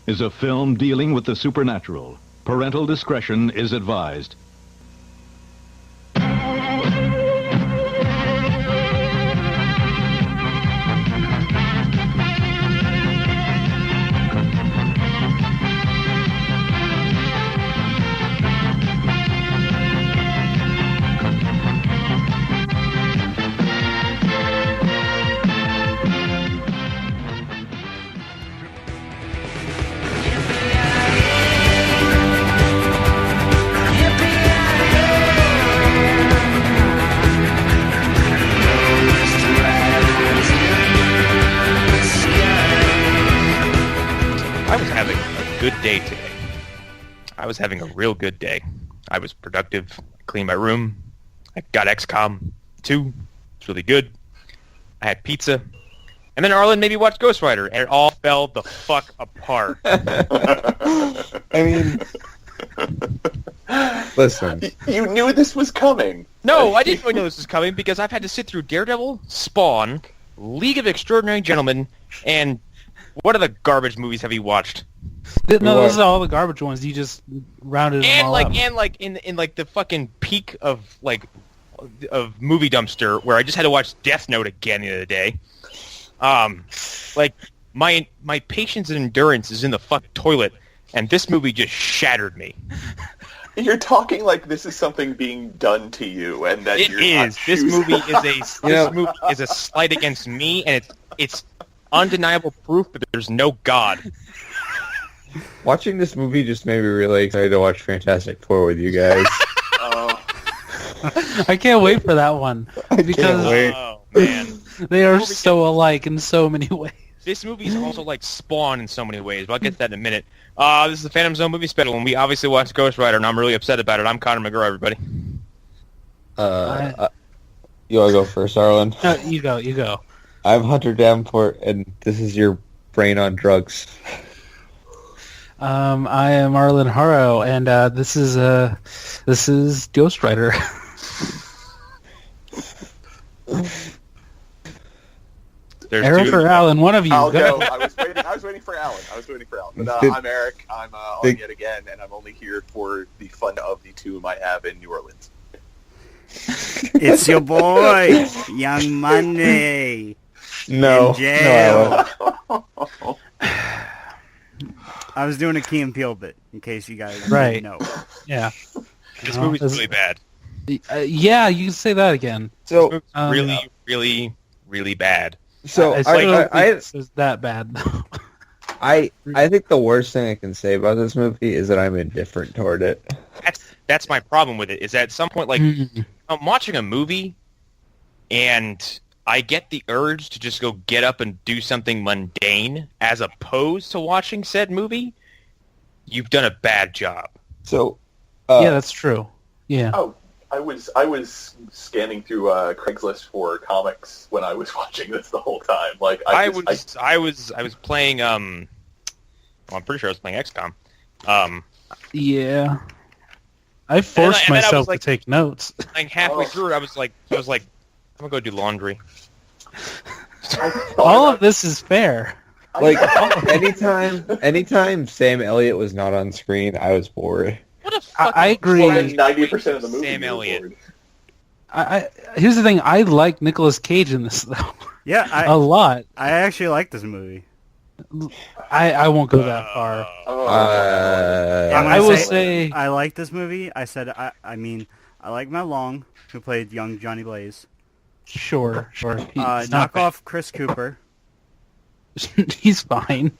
is a film dealing with the supernatural. Parental discretion is advised. Good day today. I was having a real good day. I was productive. I cleaned my room. I got XCOM 2. It's really good. I had pizza. And then Arlen maybe watched Ghost Rider, and it all fell the fuck apart. I mean, listen. You knew this was coming. No, I didn't really know this was coming because I've had to sit through Daredevil, Spawn, League of Extraordinary Gentlemen, and what other garbage movies have you watched? No, those are all the garbage ones. You just rounded them all up. And in the fucking peak of movie dumpster where I just had to watch Death Note again the other day. My patience and endurance is in the fucking toilet, and this movie just shattered me. You're talking like this is something being done to you, and that it you're is. not This movie is a slight against me, and it's undeniable proof that there's no God. Watching this movie just made me really excited to watch Fantastic Four with you guys. I can't wait for that one because Oh man, they are so alike in so many ways. This movie is also like Spawn in so many ways, but I'll get to that in a minute. This is the Phantom Zone movie special, and we obviously watched Ghost Rider, and I'm really upset about it. I'm Connor McGraw, everybody. You want to go first, Arlen? No, you go. I'm Hunter Davenport, and this is your brain on drugs. I am Arlen Harrow, and this is Ghost Rider. Eric or Allan, one of you. I'll go. I was waiting for Allan. But I'm Eric. I'm on yet again, and I'm only here for the fun of the tomb I have in New Orleans. It's your boy, Young Money. No. In jail. No. I was doing a Key and Peele bit, in case you guys Right. didn't know. Yeah. This movie's really bad. Yeah, you can say that again. So really, really, really bad. So I don't think it's that bad. I think the worst thing I can say about this movie is that I'm indifferent toward it. That's my problem with it. Is that at some point, like, I'm watching a movie, and I get the urge to just go get up and do something mundane, as opposed to watching said movie. You've done a bad job. So, yeah, that's true. Yeah. Oh, I was scanning through Craigslist for comics when I was watching this the whole time. Like I was playing. Well, I'm pretty sure I was playing XCOM. Yeah. I forced myself to take notes. Like halfway through it, I was like, I'm gonna go do laundry. All of this is fair. Like anytime Sam Elliott was not on screen, I was bored. What a fucking I agree. 90% of the movie. Sam Elliott. Here's the thing. I like Nicolas Cage in this though. Yeah, a lot. I actually like this movie. I won't go that far. I will say I like this movie. I said I mean I like Matt Long, who played young Johnny Blaze. Sure. Knock off Chris Cooper. He's fine.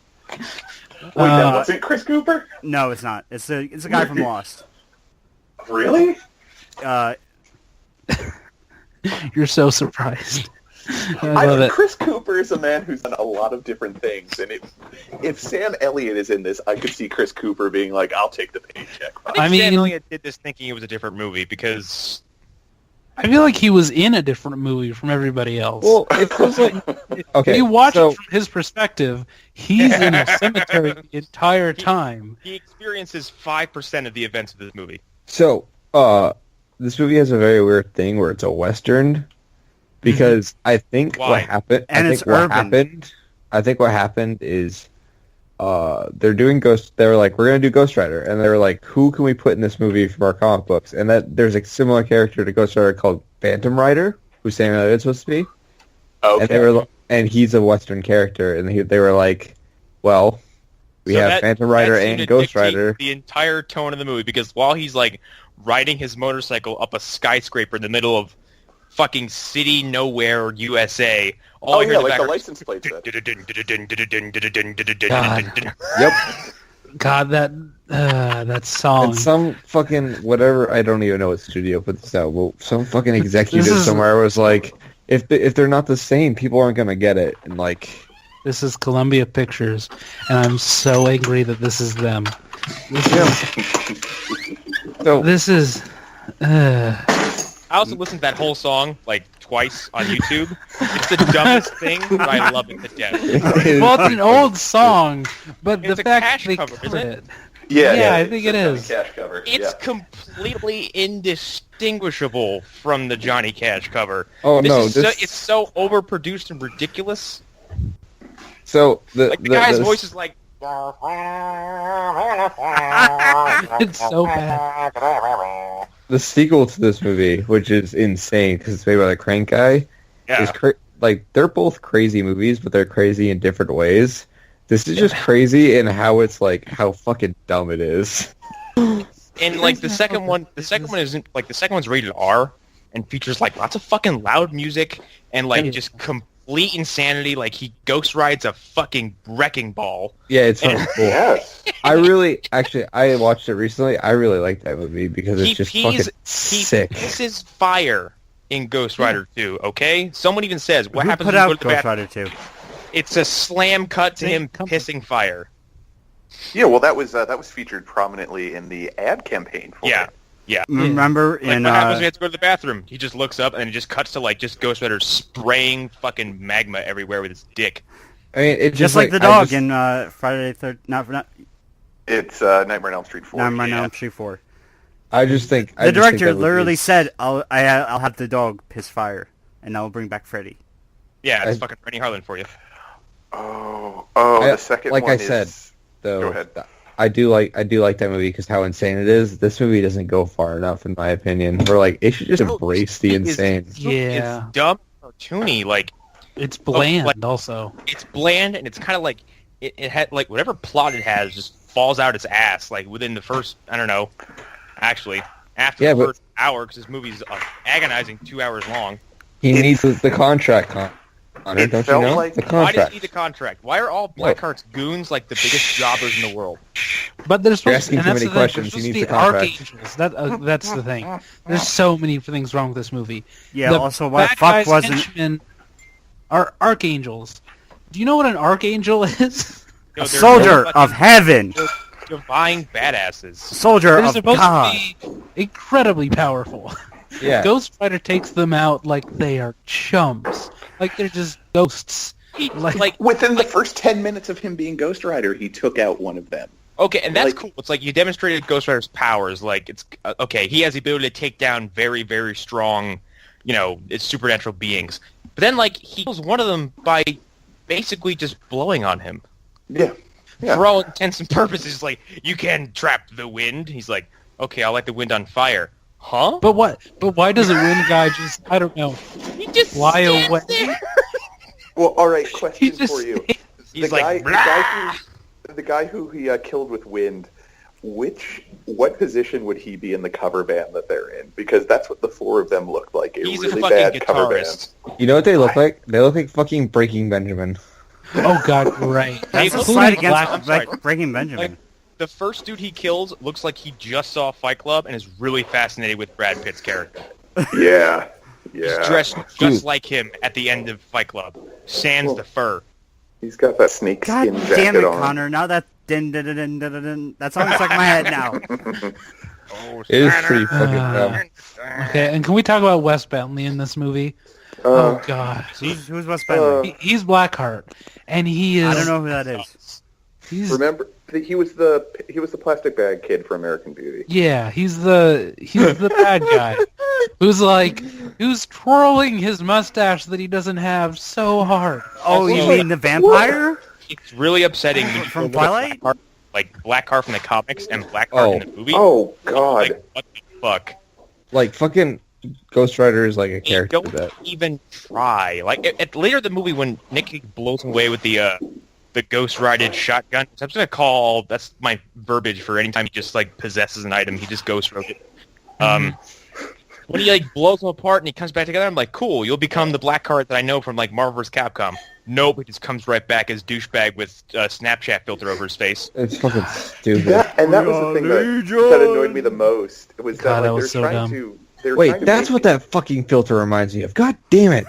Wait, that wasn't Chris Cooper? No, it's not. It's a guy from Lost. Really? You're so surprised. Chris Cooper is a man who's done a lot of different things, and if Sam Elliott is in this, I could see Chris Cooper being like, "I'll take the paycheck." I mean, Sam Elliott did this thinking it was a different movie because I feel like he was in a different movie from everybody else. Well, it was like okay. You watch it from his perspective. He's in a cemetery the entire time. He experiences 5% of the events of this movie. So, this movie has a very weird thing where it's a Western. Because I think what happened, And I think what happened is they're doing Ghost. They were like, we're gonna do Ghost Rider, and they were like, who can we put in this movie from our comic books? And that there's a similar character to Ghost Rider called Phantom Rider, who Sam Elliott's supposed to be. Okay. And he's a Western character, and they were like, well, we have Phantom Rider and Ghost Rider. The entire tone of the movie, because while he's like riding his motorcycle up a skyscraper in the middle of fucking city nowhere USA. Oh yeah, like the license plate. Yep. God, that song. And some fucking whatever, I don't even know what studio put this out. Well, some fucking executive somewhere was like, if they're not the same, people aren't gonna get it. And like, this is Columbia Pictures, and I'm so angry that this is them. This is. I also listened to that whole song like twice on YouTube. It's the dumbest thing, but I love it to death. Well, it's an old song, but It's the a fact cash they cover, covered isn't it. Yeah, I think it is. Cash cover. It's completely indistinguishable from the Johnny Cash cover. oh no, It's so overproduced and ridiculous. so The guy's voice is like. It's so bad. the sequel to this movie, which is insane because it's made by the Crank guy. Yeah. Is like they're both crazy movies, but they're crazy in different ways. This is just crazy in how it's like how fucking dumb it is. And like the second one isn't like the second one's rated R and features like lots of fucking loud music and like just complete insanity. Like he ghost rides a fucking wrecking ball. Yeah, it's fucking cool. Yes. I watched it recently. I really like that movie because it's just fucking sick. This is fire in Ghost Rider 2. Okay, someone even says what Who happens put when you out go to the Ghost bathroom? Rider 2? It's a slam cut to him pissing fire. Yeah, well, that was featured prominently in the ad campaign for it. Yeah. Remember Like in what happens when he has to go to the bathroom? He just looks up and it just cuts to like just Ghost Rider spraying fucking magma everywhere with his dick. I mean, it's just like the dog in Friday the 3rd. Not It's Nightmare on Elm Street 4. Nightmare on Elm Street 4. I just think The director literally said, "I'll have the dog piss fire, and I'll bring back Freddy." Yeah, it's fucking Rennie Harlan for you. The second like one I is... said, though, Go ahead. I do like that movie because how insane it is. This movie doesn't go far enough, in my opinion. We're like, it should just embrace the insane. Yeah. It's dumb, cartoony, like It's bland, also. it's bland and it's kind of like it had like whatever plot it has just falls out its ass like within the first after the first hour because this movie's agonizing 2 hours long. He needs the contract, Connor, don't you know? like- the Why contract. does he need the contract? Why are all Blackheart's goons like the biggest jobbers in the world? But there's You're supposed, asking and too that's many the thing, questions. there's He supposed needs to the be contract. archangels. That's the thing. There's so many things wrong with this movie. Yeah. The Also, why the bad fuck guys' wasn't? henchmen are archangels. Do you know what an archangel is? You know, A they're soldier fucking of heaven. divine badasses. Soldier They're of supposed God. to be incredibly powerful. Yeah. Ghost Rider takes them out like they are chumps. Like they're just ghosts. Like Within the first 10 minutes of him being Ghost Rider, he took out one of them. Okay, and that's Like- cool. It's like you demonstrated Ghost Rider's powers. Like it's okay. He has the ability to take down very, very strong, it's supernatural beings. But then, like, he kills one of them by basically just blowing on him. Yeah. Yeah. For all intents and purposes, like you can trap the wind. He's like, okay, I'll light the wind on fire. Huh? But why does a wind guy just, I don't know, He just fly stands away? there. Well, all right, He question just for you. He's like, The guy who he killed with wind, what position would he be in the cover band that they're in? Because that's what the four of them looked like, He's a really fucking bad cover guitarist. band. You know what they look like? They look like fucking Breaking Benjamin. Oh God, right. That's a Including slide Black- I'm against sorry. like Breaking Benjamin. Like, the first dude he kills looks like he just saw Fight Club and is really fascinated with Brad Pitt's character. Yeah. He's Yeah. dressed just like him at the end of Fight Club. Sans the fur. He's got that snake God skin jacket damn it, on. Connor! Now that that song's stuck in my head now. Oh, It is pretty fucking dumb. Okay, and can we talk about Wes Bentley in this movie? Oh God, Who's Wes Bentley? he's Blackheart, and he is. I don't know who that is. He's Remember, he was the plastic bag kid for American Beauty. yeah, he's the bad guy who's twirling his mustache that he doesn't have so hard. Oh, you Also- mean the vampire? It's really upsetting when you From look at Twilight? Blackheart from the comics and Blackheart in the movie. Oh, God. Like, what the fuck? Like, fucking Ghost Rider is like a They character don't that... even try. Like, at later in the movie when Nick blows him away with the ghost-rided shotgun, so I'm just going to call... That's my verbiage for any time he just, like, possesses an item, he just ghost-rode it. When he, like, blows them apart and he comes back together, I'm like, cool, you'll become the Blackheart that I know from, like, Marvel vs. Capcom. Nope, he just comes right back as douchebag with a Snapchat filter over his face. It's fucking stupid. That was the thing that annoyed me the most. It was God, that, that like, was so dumb. Wait, that's what that fucking filter reminds me of. God damn it.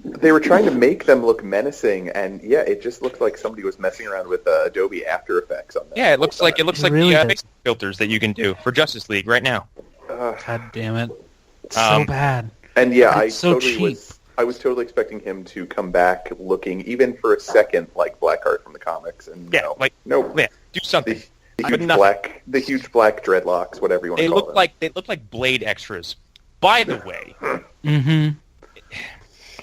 They were trying to make them look menacing, and yeah, it just looked like somebody was messing around with Adobe After Effects on that. Yeah, it looks like really the did. face filters that you can do for Justice League right now. God damn it. It's so bad. And yeah, It's so cheap. I was totally expecting him to come back looking, even for a second, like Blackheart from the comics. And Yeah, no, yeah, do something. the huge black dreadlocks, whatever you want They to call look them. they look like Blade extras. By the way, Mm-hmm.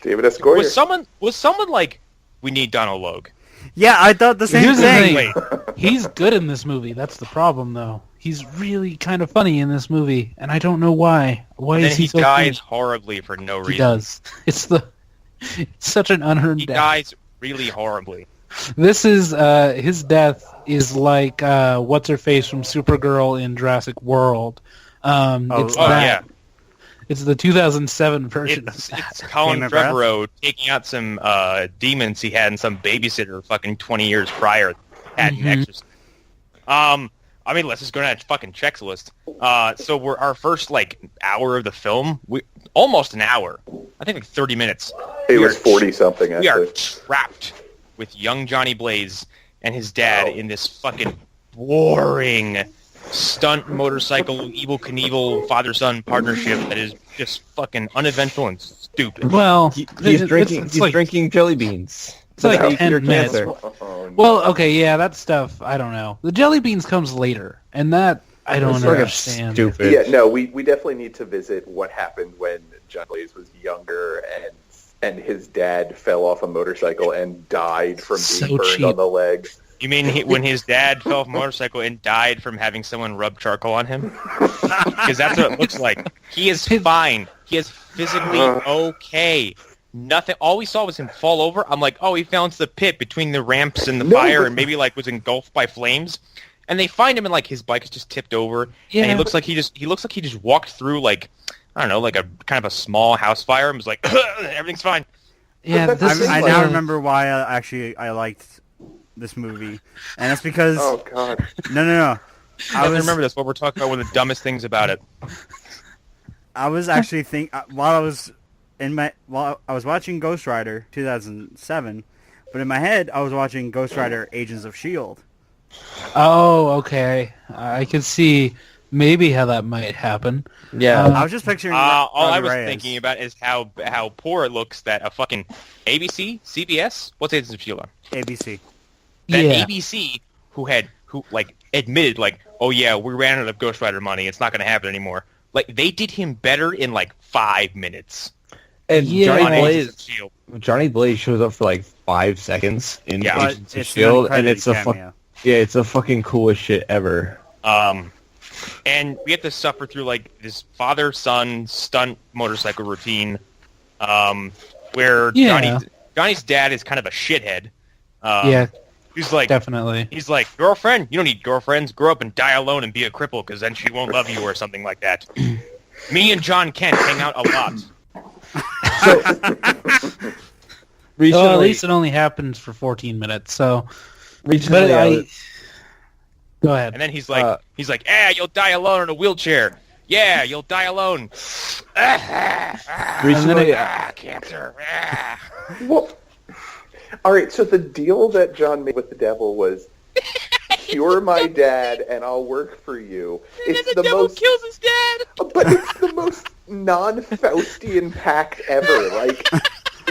David S. Goyer. was someone like, we need Donald Logue? Yeah, I thought the same Here's the thing. thing. He's good in this movie. That's the problem, though. He's really kind of funny in this movie, and I don't know why. Why And is then he he so dies funny? horribly for no reason. He does. It's such an unearned He death. dies really horribly. This is his death is like what's her face from Supergirl in Jurassic World. It's that. Yeah. It's the 2007 version of that. It's Colin Game of Breath? Trevorrow taking out some demons he had in some babysitter fucking 20 years prior had an exorcist. I mean, let's just go down a fucking checklist. So we're our first like hour of the film, almost an hour. I think like 30 minutes. It was 40-something, We are actually. trapped with young Johnny Blaze and his dad in this fucking boring stunt motorcycle Evel Knievel father-son partnership that is just fucking uneventful and stupid. Well, He's it's drinking jelly beans. It's like That'll 10 cure minutes. cancer. Oh, no. Well, okay, yeah, that stuff, I don't know. The jelly beans comes later, and that I don't It's fucking understand. stupid. Yeah, no, we definitely need to visit what happened when John Blaze was younger and his dad fell off a motorcycle and died from being So burned cheap. on the leg. You mean when his dad fell off a motorcycle and died from having someone rub charcoal on him? Because that's what it looks like. He is fine. He is physically okay. Nothing. All we saw was him fall over. I'm like, oh, he fell into the pit between the ramps and the fire, and maybe like was engulfed by flames. And they find him, and like his bike is just tipped over, Yeah. and he looks like he just walked through like, I don't know, like a kind of a small house fire, and was like, everything's fine. Yeah, But this that's is I like- now remember why I liked this movie, and it's because Oh, God. no. I remember this. What we're talking about, one of the dumbest things about it. I was actually while I was watching Ghost Rider 2007, but in my head I was watching Ghost Rider Agents of S.H.I.E.L.D. Oh, okay. I could see maybe how that might happen. Yeah. I was just picturing All I Robbie was Reyes. thinking about is how poor it looks that a fucking ABC, CBS, what's Agents of S.H.I.E.L.D. on? ABC. That Yeah. ABC who like admitted like, oh yeah, we ran out of Ghost Rider money. It's not going to happen anymore. Like they did him better in like 5 minutes. And Yeah. On Johnny Agents of Blaze, S.H.I.E.L.D. Johnny Blaze shows up for like 5 seconds in Yeah. But Agents of it's S.H.I.E.L.D. an and it's a uncredited it's a fucking coolest shit ever. And we have to suffer through like this father-son stunt motorcycle routine, where Yeah. Johnny's dad is kind of a shithead. Yeah, He's like, definitely. He's like, girlfriend, you don't need girlfriends. Grow up and die alone and be a cripple, because then she won't love you or something like that. Me and John Kent hang out a lot. Recently, Well, at least it only happens for 14 minutes, so... recently But I I... was- And Go ahead. then he's like, you'll die alone in a wheelchair. Yeah, you'll die alone. recently, Cancer. Well, all right, so the deal that John made with the devil was, cure my dad and I'll work for you. It's the most, kills his dad. but it's the most non-Faustian pact ever. Like,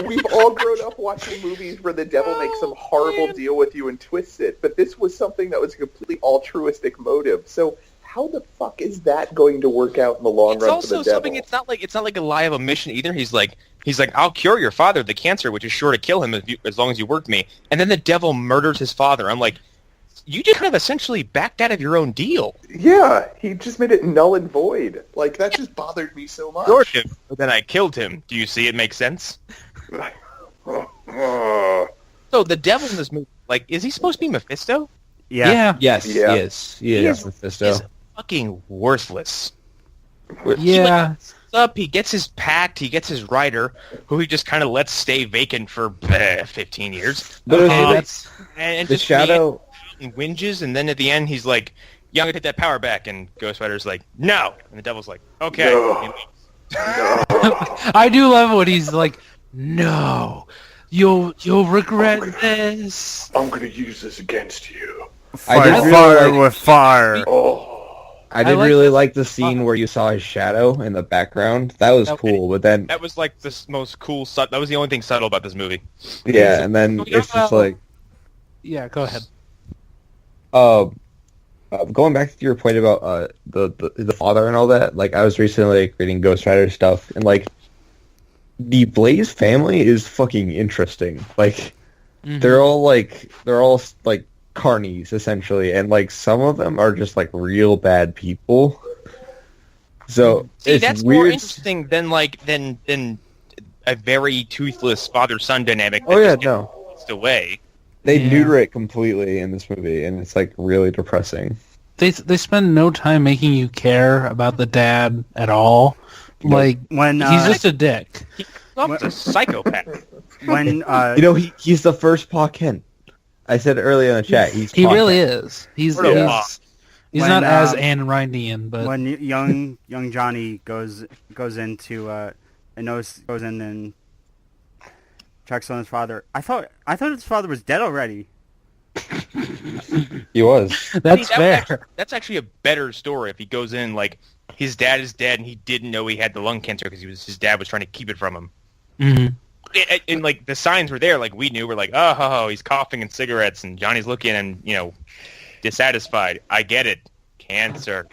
we've all grown up watching movies where the devil makes some horrible deal with you and twists it, but this was something that was a completely altruistic motive. So how the fuck is that going to work out in the long It's run also for the devil? something. It's not like a lie of omission either. He's like, He's like, I'll cure your father of the cancer, which is sure to kill him as long as you work me. And then the devil murders his father. I'm like, you just kind of essentially backed out of your own deal. Yeah, he just made it null and void. Like, that just bothered me so much. Cured him, but then I killed him. Do you see it makes sense? So the devil in this movie, like, is he supposed to be Mephisto? Yeah. Yes, Yeah. he is. He is Mephisto. He's fucking worthless. Yeah. Up, he gets his pact, he gets his writer, who he just kind of lets stay vacant for 15 years. But that's And the just shadow. and whinges, and then at the end he's like, "Yeah, I'm gonna take that power back." And Ghost Rider's like, "No," and the devil's like, "Okay." No. I do love when he's like, "No, you'll regret this." I'm going to use this against you. I did really Fire like- with fire. Oh. I did like really this- like the scene where you saw his shadow in the background. That was Okay. cool. But then, That was like the most cool. That was the only thing subtle about this movie. yeah, and then We got it's just like, Yeah, go ahead. going back to your point about the father and all that. Like, I was recently like, reading Ghost Rider stuff, and like, the Blaze family is fucking interesting. Like, they're all like carnies essentially, and like some of them are just like real bad people. So See, it's that's more weird. interesting than a very toothless father-son dynamic. That Oh yeah, just no, gets away. they Yeah. neuter it completely in this movie, and it's like really depressing. They spend no time making you care about the dad at all. Like, When he's just a dick. He's a psychopath. when You know, he's the first Pa Kent. I said earlier in the chat, He Pa really Kent. is. He's Sort of off. he's When, not as um, Anne Rindian, but when young Johnny goes into and goes in and checks on his father. I thought his father was dead already. He was. that's See, fair. That's actually a better story if he goes in like his dad is dead and he didn't know he had the lung cancer because his dad was trying to keep it from him. Mhm. And like the signs were there, like we knew. We're like, oh, he's coughing and cigarettes, and Johnny's looking and dissatisfied. I get it, cancer.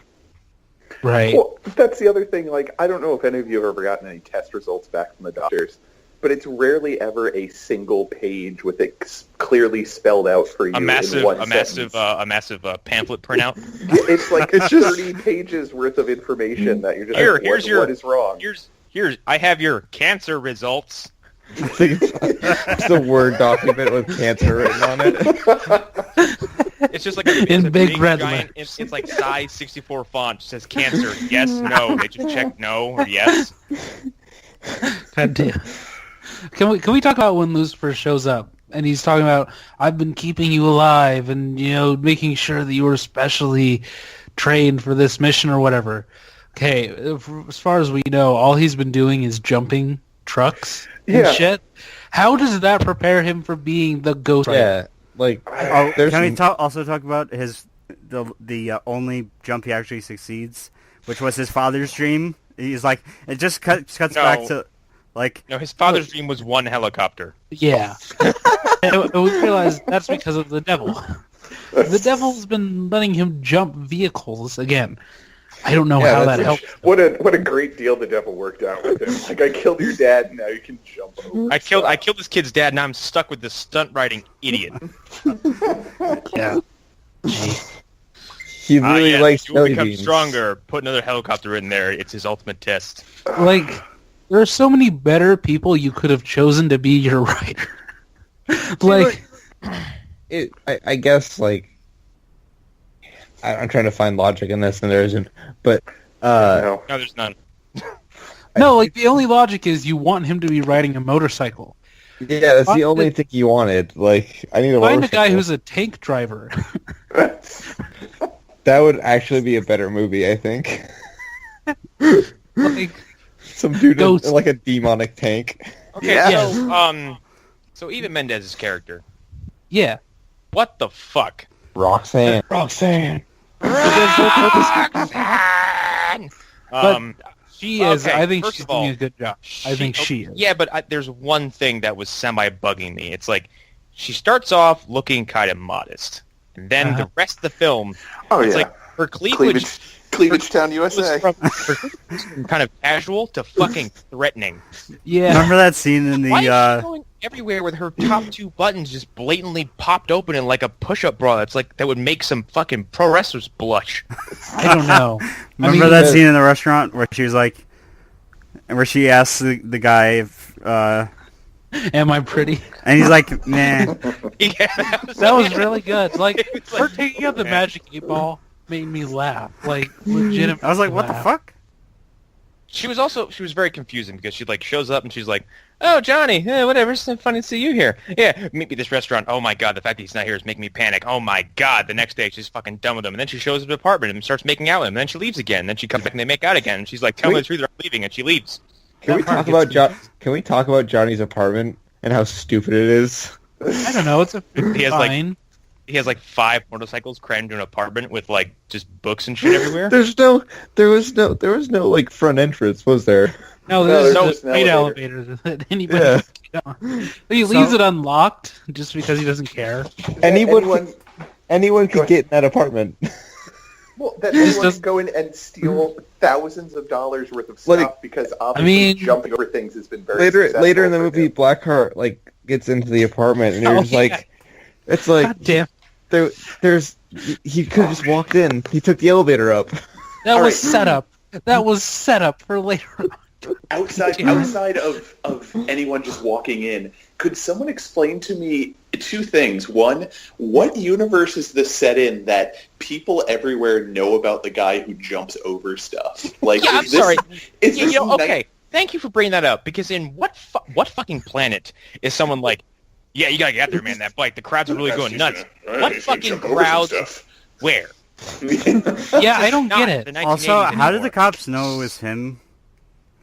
Right. Well, that's the other thing. Like, I don't know if any of you have ever gotten any test results back from the doctors, but it's rarely ever a single page with it clearly spelled out for you A massive, in one a sentence. massive pamphlet printout. It's like It's just- 30 pages worth of information that you're just Here, like, what is wrong? Here's. I have your cancer results. It's the Word document with cancer written on it. It's just like it's In a big red giant. letters. It's like size 64 font. It says cancer. Yes, no. They just check no or yes. God damn. Can we talk about when Lucifer shows up and he's talking about, I've been keeping you alive and making sure that you were specially trained for this mission or whatever. Okay, as far as we know, all he's been doing is jumping trucks and Yeah. shit. How does that prepare him for being the Ghost Rider? Yeah, like Oh, there's can we also talk about the only jump he actually succeeds, which was his father's dream? He's like, it just cuts No. back to like No, his father's dream was one helicopter. Yeah. And we realize that's because of the devil. The devil's been letting him jump vehicles again. I don't know Yeah, how that's that helped. What a great deal the devil worked out with him. Like, I killed your dad, now you can jump over. I killed this kid's dad. Now I'm stuck with this stunt riding idiot. Yeah. he really Yes, likes you will jelly become beans. stronger. Put another helicopter in there. It's his ultimate test. Like, there are so many better people you could have chosen to be your writer. Like, I guess like I'm trying to find logic in this, and there isn't. But No. No, there's none. no, like, the only logic is you want him to be riding a motorcycle. yeah, that's the only thing you wanted. Like, I need a Find a guy motorcycle. who's a tank driver. That would actually be a better movie, I think. Like, Some dude Ghost. in like a demonic tank. Okay, Yeah. so Eva Mendez's character. yeah. What the fuck? Roxanne. Um, She is. Okay, I think first she's of all, doing a good job. I think she is. Yeah, but there's one thing that was semi-bugging me. It's like, she starts off looking kind of modest. And then the rest of the film, Oh, it's yeah. like Her cleavage Cleavage Town, USA. was from kind of casual to fucking threatening. Yeah. Remember that scene in Why is the she going everywhere with her top two buttons just blatantly popped open in like a push-up bra? That's like that would make some fucking pro wrestlers blush. I don't know. remember that scene in the restaurant where she was like, where she asks the guy if Am I pretty? and he's like, nah. Yeah, That was really good. Like, It's her like- taking out the magic 8-ball made me laugh. Like, legitimately. I was like, what the laugh. fuck? She was very confusing because she like shows up and she's like, "Oh, Johnny, whatever, it's so funny to see you here. Yeah, meet me at this restaurant. Oh my god, the fact that he's not here is making me panic. Oh my god." The next day she's fucking done with him, and then she shows up at the apartment and starts making out with him, and then she leaves again, and then she comes back and they make out again, and she's like, "Tell me the truth, or I'm leaving," and she leaves. Can we talk about Can we talk about Johnny's apartment and how stupid it is? I don't know. It's a He has, like, fine. He has like 5 motorcycles crammed into an apartment with like just books and shit everywhere. There was no like front entrance, was there? No, No, there's there's a no freight elevator. elevator that anybody Yeah. can get on. He leaves it unlocked just because he doesn't care. Anyone could get in that apartment. Well, that This anyone does- can go in and steal thousands of dollars worth of stuff Like, because obviously mean- jumping over things has been very Later successful in the for movie, him. Blackheart like gets into the apartment and you're Oh, just yeah. like, it's like God damn. he could have just walked in. He took the elevator up. That All was right. set up. That was set up for later on. Outside of anyone just walking in, could someone explain to me 2 things? One, what universe is this set in that people everywhere know about the guy who jumps over stuff? Like, Yeah, I'm is this, sorry. Is You this know, okay, thank you for bringing that up, because in what fucking planet is someone like, yeah, you gotta get out there, man, that bike, the crowds are really going nuts. What fucking crowd? Where? Yeah, I don't get it. Also, how did the cops know it was him?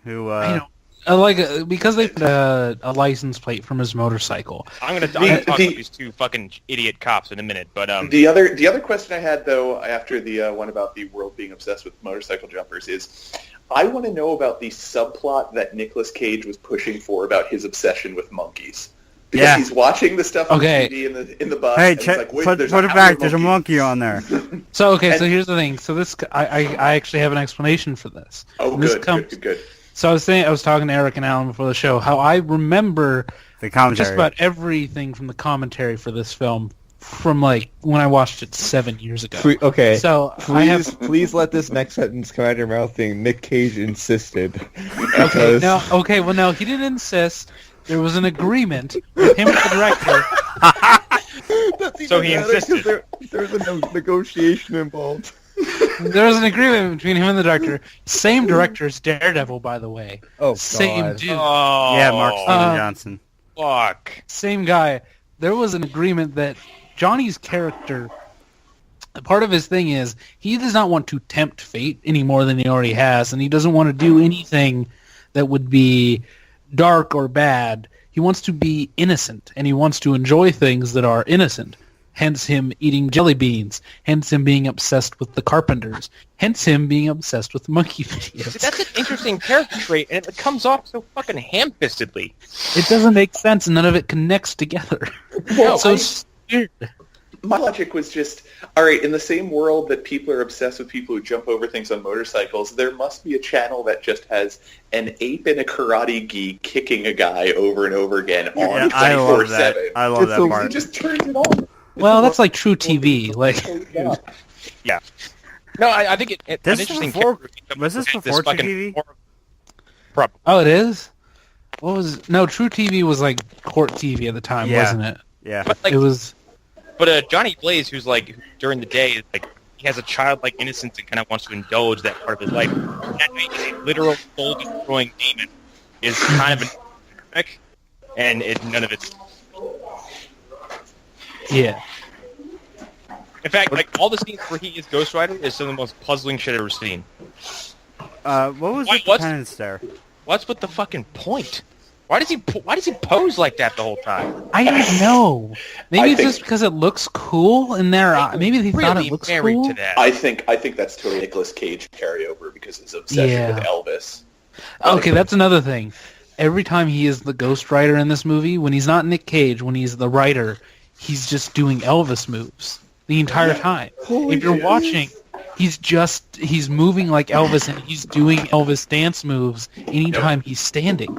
Who? I don't. Because they put a license plate from his motorcycle. I'm gonna talk about these 2 fucking idiot cops in a minute, but The other question I had, though, after the one about the world being obsessed with motorcycle jumpers is, I want to know about the subplot that Nicolas Cage was pushing for about his obsession with monkeys. Because Yeah. he's watching the stuff on Okay. TV in the bus. Hey, and he's check, like, wait, put there's it a back. hound There's a monkey on there. So so And- here's the thing. So this I actually have an explanation for this. Oh, And this good. So I was talking to Eric and Allan before the show how I remember The commentary. just about everything from the commentary for this film from like when I watched it 7 years ago. Okay. So I have Please let this next sentence come out of your mouth being Nick Cage insisted. okay no he didn't insist. There was an agreement with him and the director. So he insisted. There's a negotiation involved. There was an agreement between him and the director. Same director as Daredevil, by the way. Oh, Same God. dude. Oh, Yeah, Mark Steven Johnson. Fuck. Same guy. There was an agreement that Johnny's character, part of his thing is he does not want to tempt fate any more than he already has, and he doesn't want to do anything that would be dark or bad. He wants to be innocent, and he wants to enjoy things that are innocent. Hence him eating jelly beans. Hence him being obsessed with the Carpenters. Hence him being obsessed with monkey videos. See, that's an interesting character trait, and it comes off so fucking ham-fistedly. It doesn't make sense, and none of it connects together. Well, So it's weird. my logic was just, all right, in the same world that people are obsessed with people who jump over things on motorcycles, there must be a channel that just has an ape in a karate gi kicking a guy over and over again on I love that. 24/7. I love that He part. just turns it on. Well, that's like true TV. Like, Yeah. No, I think it's This an is interesting before- character. was this This before fucking TV? horror- Probably. oh, it is. What was no True TV was like court TV at the time, Yeah. wasn't it? Yeah. But like, It was. but Johnny Blaze, who's like during the day, like he has a childlike innocence and kind of wants to indulge that part of his life. That is a literal soul-destroying demon is kind of an and none of it's. Yeah. In fact, like all the scenes where he is Ghost Rider is some of the most puzzling shit I've ever seen. What was Why- with the what's- penance there? What's with the fucking point? Why does he pose like that the whole time? I don't know. Maybe I it's think- just because it looks cool in their eye. Maybe they thought Really it looks married cool. to that. I think that's totally Nicolas Cage carryover because his obsession Yeah. with Elvis. Okay, that's another thing. Every time he is the Ghost Rider in this movie, when he's not Nick Cage, when he's the writer, he's just doing Elvis moves the entire time. Holy If you're shit. watching, he's moving like Elvis, and he's doing Elvis dance moves anytime he's standing.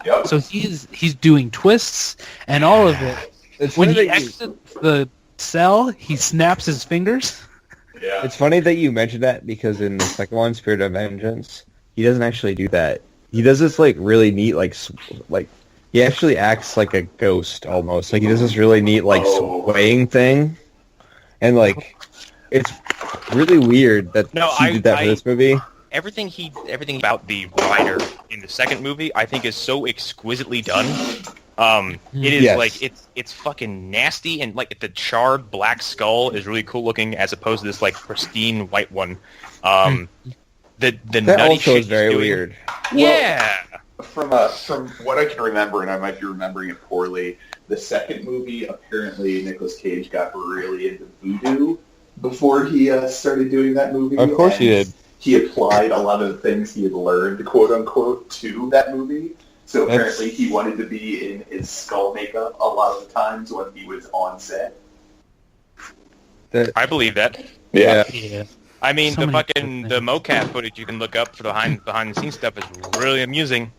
Yep. So he's doing twists and all of it. It's When funny he that you- exits the cell, he snaps his fingers. Yeah. It's funny that you mentioned that because in the second one, Spirit of Vengeance, he doesn't actually do that. He does this like really neat like he actually acts like a ghost almost. Like he does this really neat like swaying thing, and like it's really weird that he did that for this movie. Everything about the rider in the second movie, I think, is so exquisitely done. It is Yes. like it's fucking nasty, and like the charred black skull is really cool looking as opposed to this like pristine white one. The That nutty also shit is very he's doing. weird. Yeah. From what I can remember, and I might be remembering it poorly, the second movie, apparently Nicolas Cage got really into voodoo before he started doing that movie. Of course he and did. He applied a lot of the things he had learned, quote unquote, to that movie. So apparently he wanted to be in his skull makeup a lot of the times when he was on set. I believe that. Yeah. Yeah. I mean, So the many fucking good the mocap footage you can look up for the behind the scenes stuff is really amusing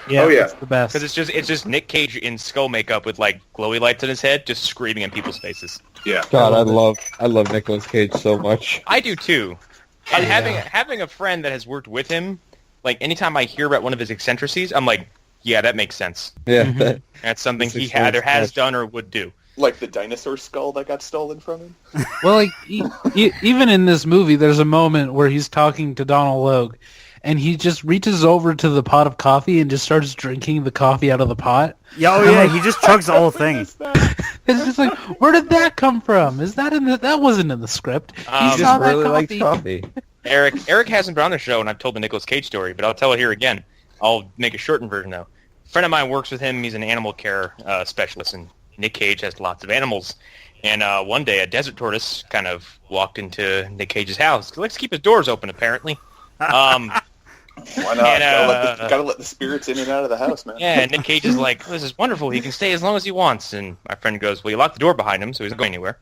Yeah, Oh, yeah. it's the best. because it's just Nick Cage in skull makeup with like glowy lights on his head, just screaming in people's faces. Yeah. God, I love Nicolas Cage so much. I do too. And having a friend that has worked with him, like anytime I hear about one of his eccentricities, I'm like, yeah, that makes sense. Yeah. Mhm. That's something This he explains either has much. done or would do. Like the dinosaur skull that got stolen from him? Well, like even in this movie, there's a moment where he's talking to Donald Logue, and he just reaches over to the pot of coffee and just starts drinking the coffee out of the pot. Yeah, oh yeah, he just chugs the whole thing. It's just like, where did that come from? Is that in the? That wasn't in the script. He He He saw just that really likes coffee. coffee. Eric hasn't been on the show, and I've told the Nicolas Cage story, but I'll tell it here again. I'll make a shortened version, though. A friend of mine works with him. He's an animal care specialist, and Nick Cage has lots of animals. And one day, a desert tortoise kind of walked into Nick Cage's house. He likes to keep his doors open, apparently. Why not? And, Gotta let the spirits in and out of the house, man. Yeah, and Nick Cage is like, this is wonderful. He can stay as long as he wants. And my friend goes, well, you locked the door behind him, so he's not going anywhere.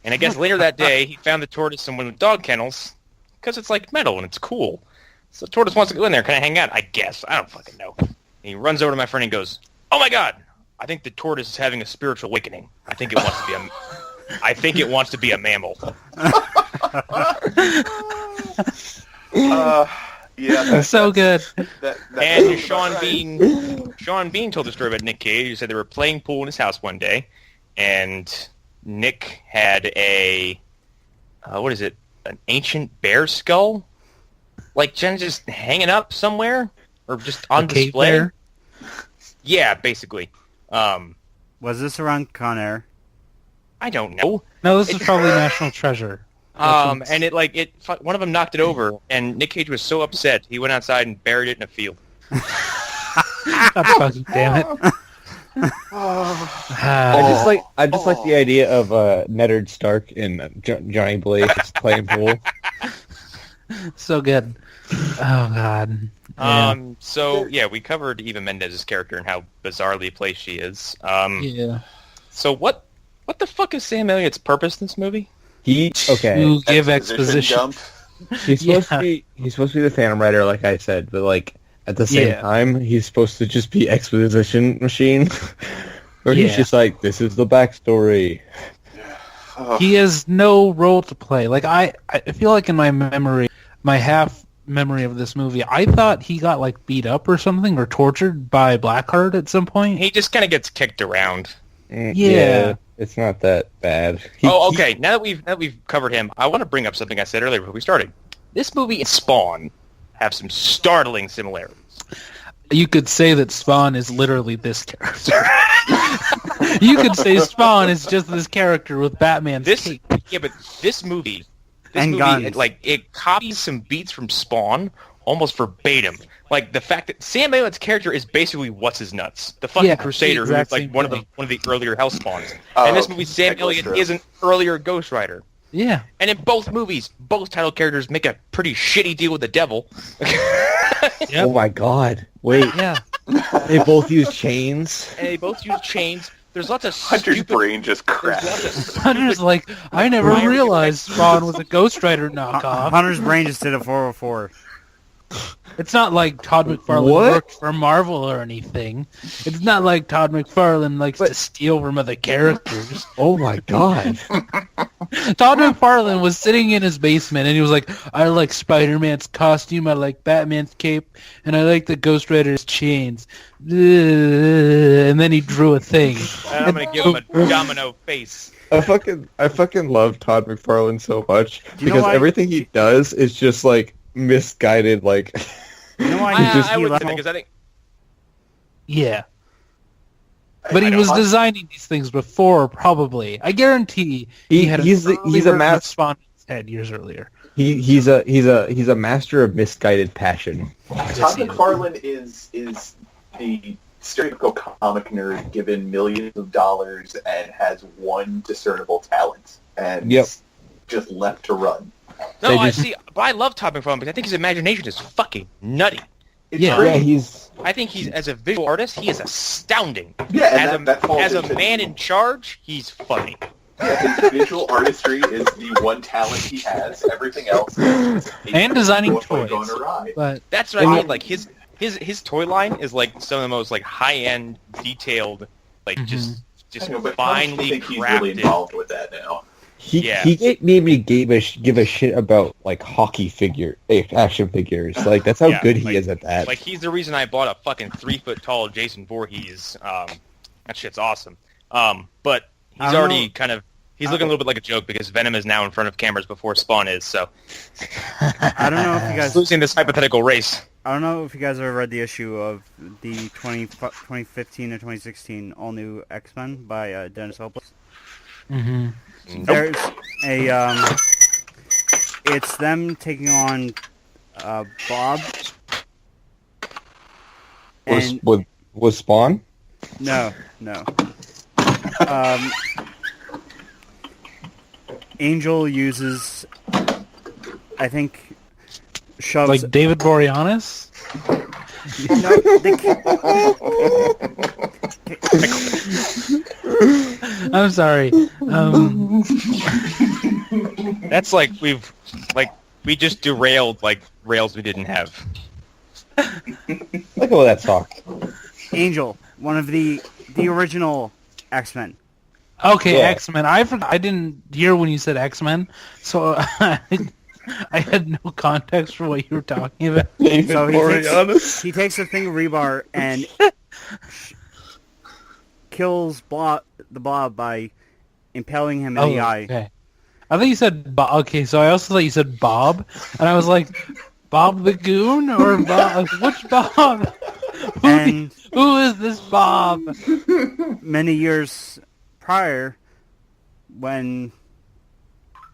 And I guess later that day, he found the tortoise in one of the dog kennels because it's like metal and it's cool. So the tortoise wants to go in there. Can I hang out? I guess. I don't fucking know. And he runs over to my friend and goes, oh my god, I think the tortoise is having a spiritual awakening. I think it wants to be a mammal. Yeah. So good. And Sean Bean told the story about Nick Cage. He said they were playing pool in his house one day, and Nick had a an ancient bear skull, like just hanging up somewhere or just on A cave display. bear? Yeah, basically. Was this around Con Air? I don't know. No, this is probably National Treasure. And one of them knocked it over, and Nick Cage was so upset he went outside and buried it in a field. God fucking damn it. I just like the idea of Neddard Stark and Johnny Blaze playing pool. So good. Oh god. Yeah. So yeah, we covered Eva Mendez's character and how bizarrely placed she is. Yeah. So what the fuck is Sam Elliott's purpose in this movie? To give exposition. Dump. He's supposed to be the Phantom Rider, like I said, but like at the same time, he's supposed to just be exposition machine, where he's just like, this is the backstory. He has no role to play. Like I feel like in my memory, my half memory of this movie, I thought he got like beat up or something or tortured by Blackheart at some point. He just kind of gets kicked around. Yeah. It's not that bad. Okay. Now that we've covered him, I want to bring up something I said earlier before we started. This movie and Spawn have some startling similarities. You could say that Spawn is literally this character. You could say Spawn is just this character with Batman's cape. Yeah, but this movie, guns. it copies some beats from Spawn almost verbatim. Like the fact that Sam Elliott's character is basically what's his nuts, the fucking Crusader, who's like one of the earlier Hellspawns. And this movie, Sam Elliott is an earlier Ghost Rider. Yeah. And in both movies, both title characters make a pretty shitty deal with the devil. Oh my god! Wait, Yeah. they both use chains. And they both use chains. there's lots of Hunter's stupid... brain just There's crashed. lots of Hunter's like, I never Why are we realized Spawn was a Ghost Rider knockoff. Hunter's brain just did a 404. It's not like Todd McFarlane What? worked for Marvel or anything. It's not like Todd McFarlane likes to steal from other characters. Oh my god. Todd McFarlane was sitting in his basement and he was like, I like Spider-Man's costume, I like Batman's cape, and I like the Ghost Rider's chains. And then he drew a thing. I'm gonna give him a domino face. I fucking love Todd McFarlane so much Do you know because why- everything he does is just like misguided. Like, You know why I he would left? say because I think Yeah. But I he don't was mind. designing these things before, probably. I guarantee he had he's a master. Spawn in his head years earlier. He's a master of misguided passion. Todd McFarlane is the stereotypical comic nerd given millions of dollars and has one discernible talent and Yep. just left to run. no, They I just- see. But I love Todd McFarlane because I think his imagination is fucking nutty. It's Yeah. great. Yeah, he's I think he's as a visual artist, he is astounding. Yeah, As and that falls as a into man in charge, he's funny. his visual artistry is the one talent he has. Everything else is And designing going toys. awry. But That's what I mean. Like his toy line is like some of the most like high end, detailed, like just I know, but finely I think he's really crafted. involved with that now. Yeah. he didn't even give a shit about like hockey action figures. Like that's how Yeah, good he like- is at that. Like he's the reason I bought a fucking 3 foot tall Jason Voorhees. That shit's awesome. But I he's don't already know. kind of he's looking a little bit like a joke because Venom is now in front of cameras before Spawn is. So I don't know if you guys. he's losing this hypothetical race. I don't know if you guys ever read the issue of the 2015 or 2016 all new X-Men by Dennis Hopeless. There's a it's them taking on Bob and Was Spawn? no. Angel uses, I think, shoves. like David Boreanaz? No, they can't- I'm sorry. That's like we just derailed like rails we didn't have. Look at all that talk. Angel, one of the original X-Men. Okay, Yeah. X-Men. I didn't hear when you said X-Men, so I had no context for what you were talking about. David So Boreanaz. he takes a thing of rebar and kills the Blob by impaling him in the eye. Okay. I thought you said Bob. Okay, so I also thought you said Bob, and I was like, Bob the Goon or Bob? Which Bob? And Who is this Bob? many years prior, when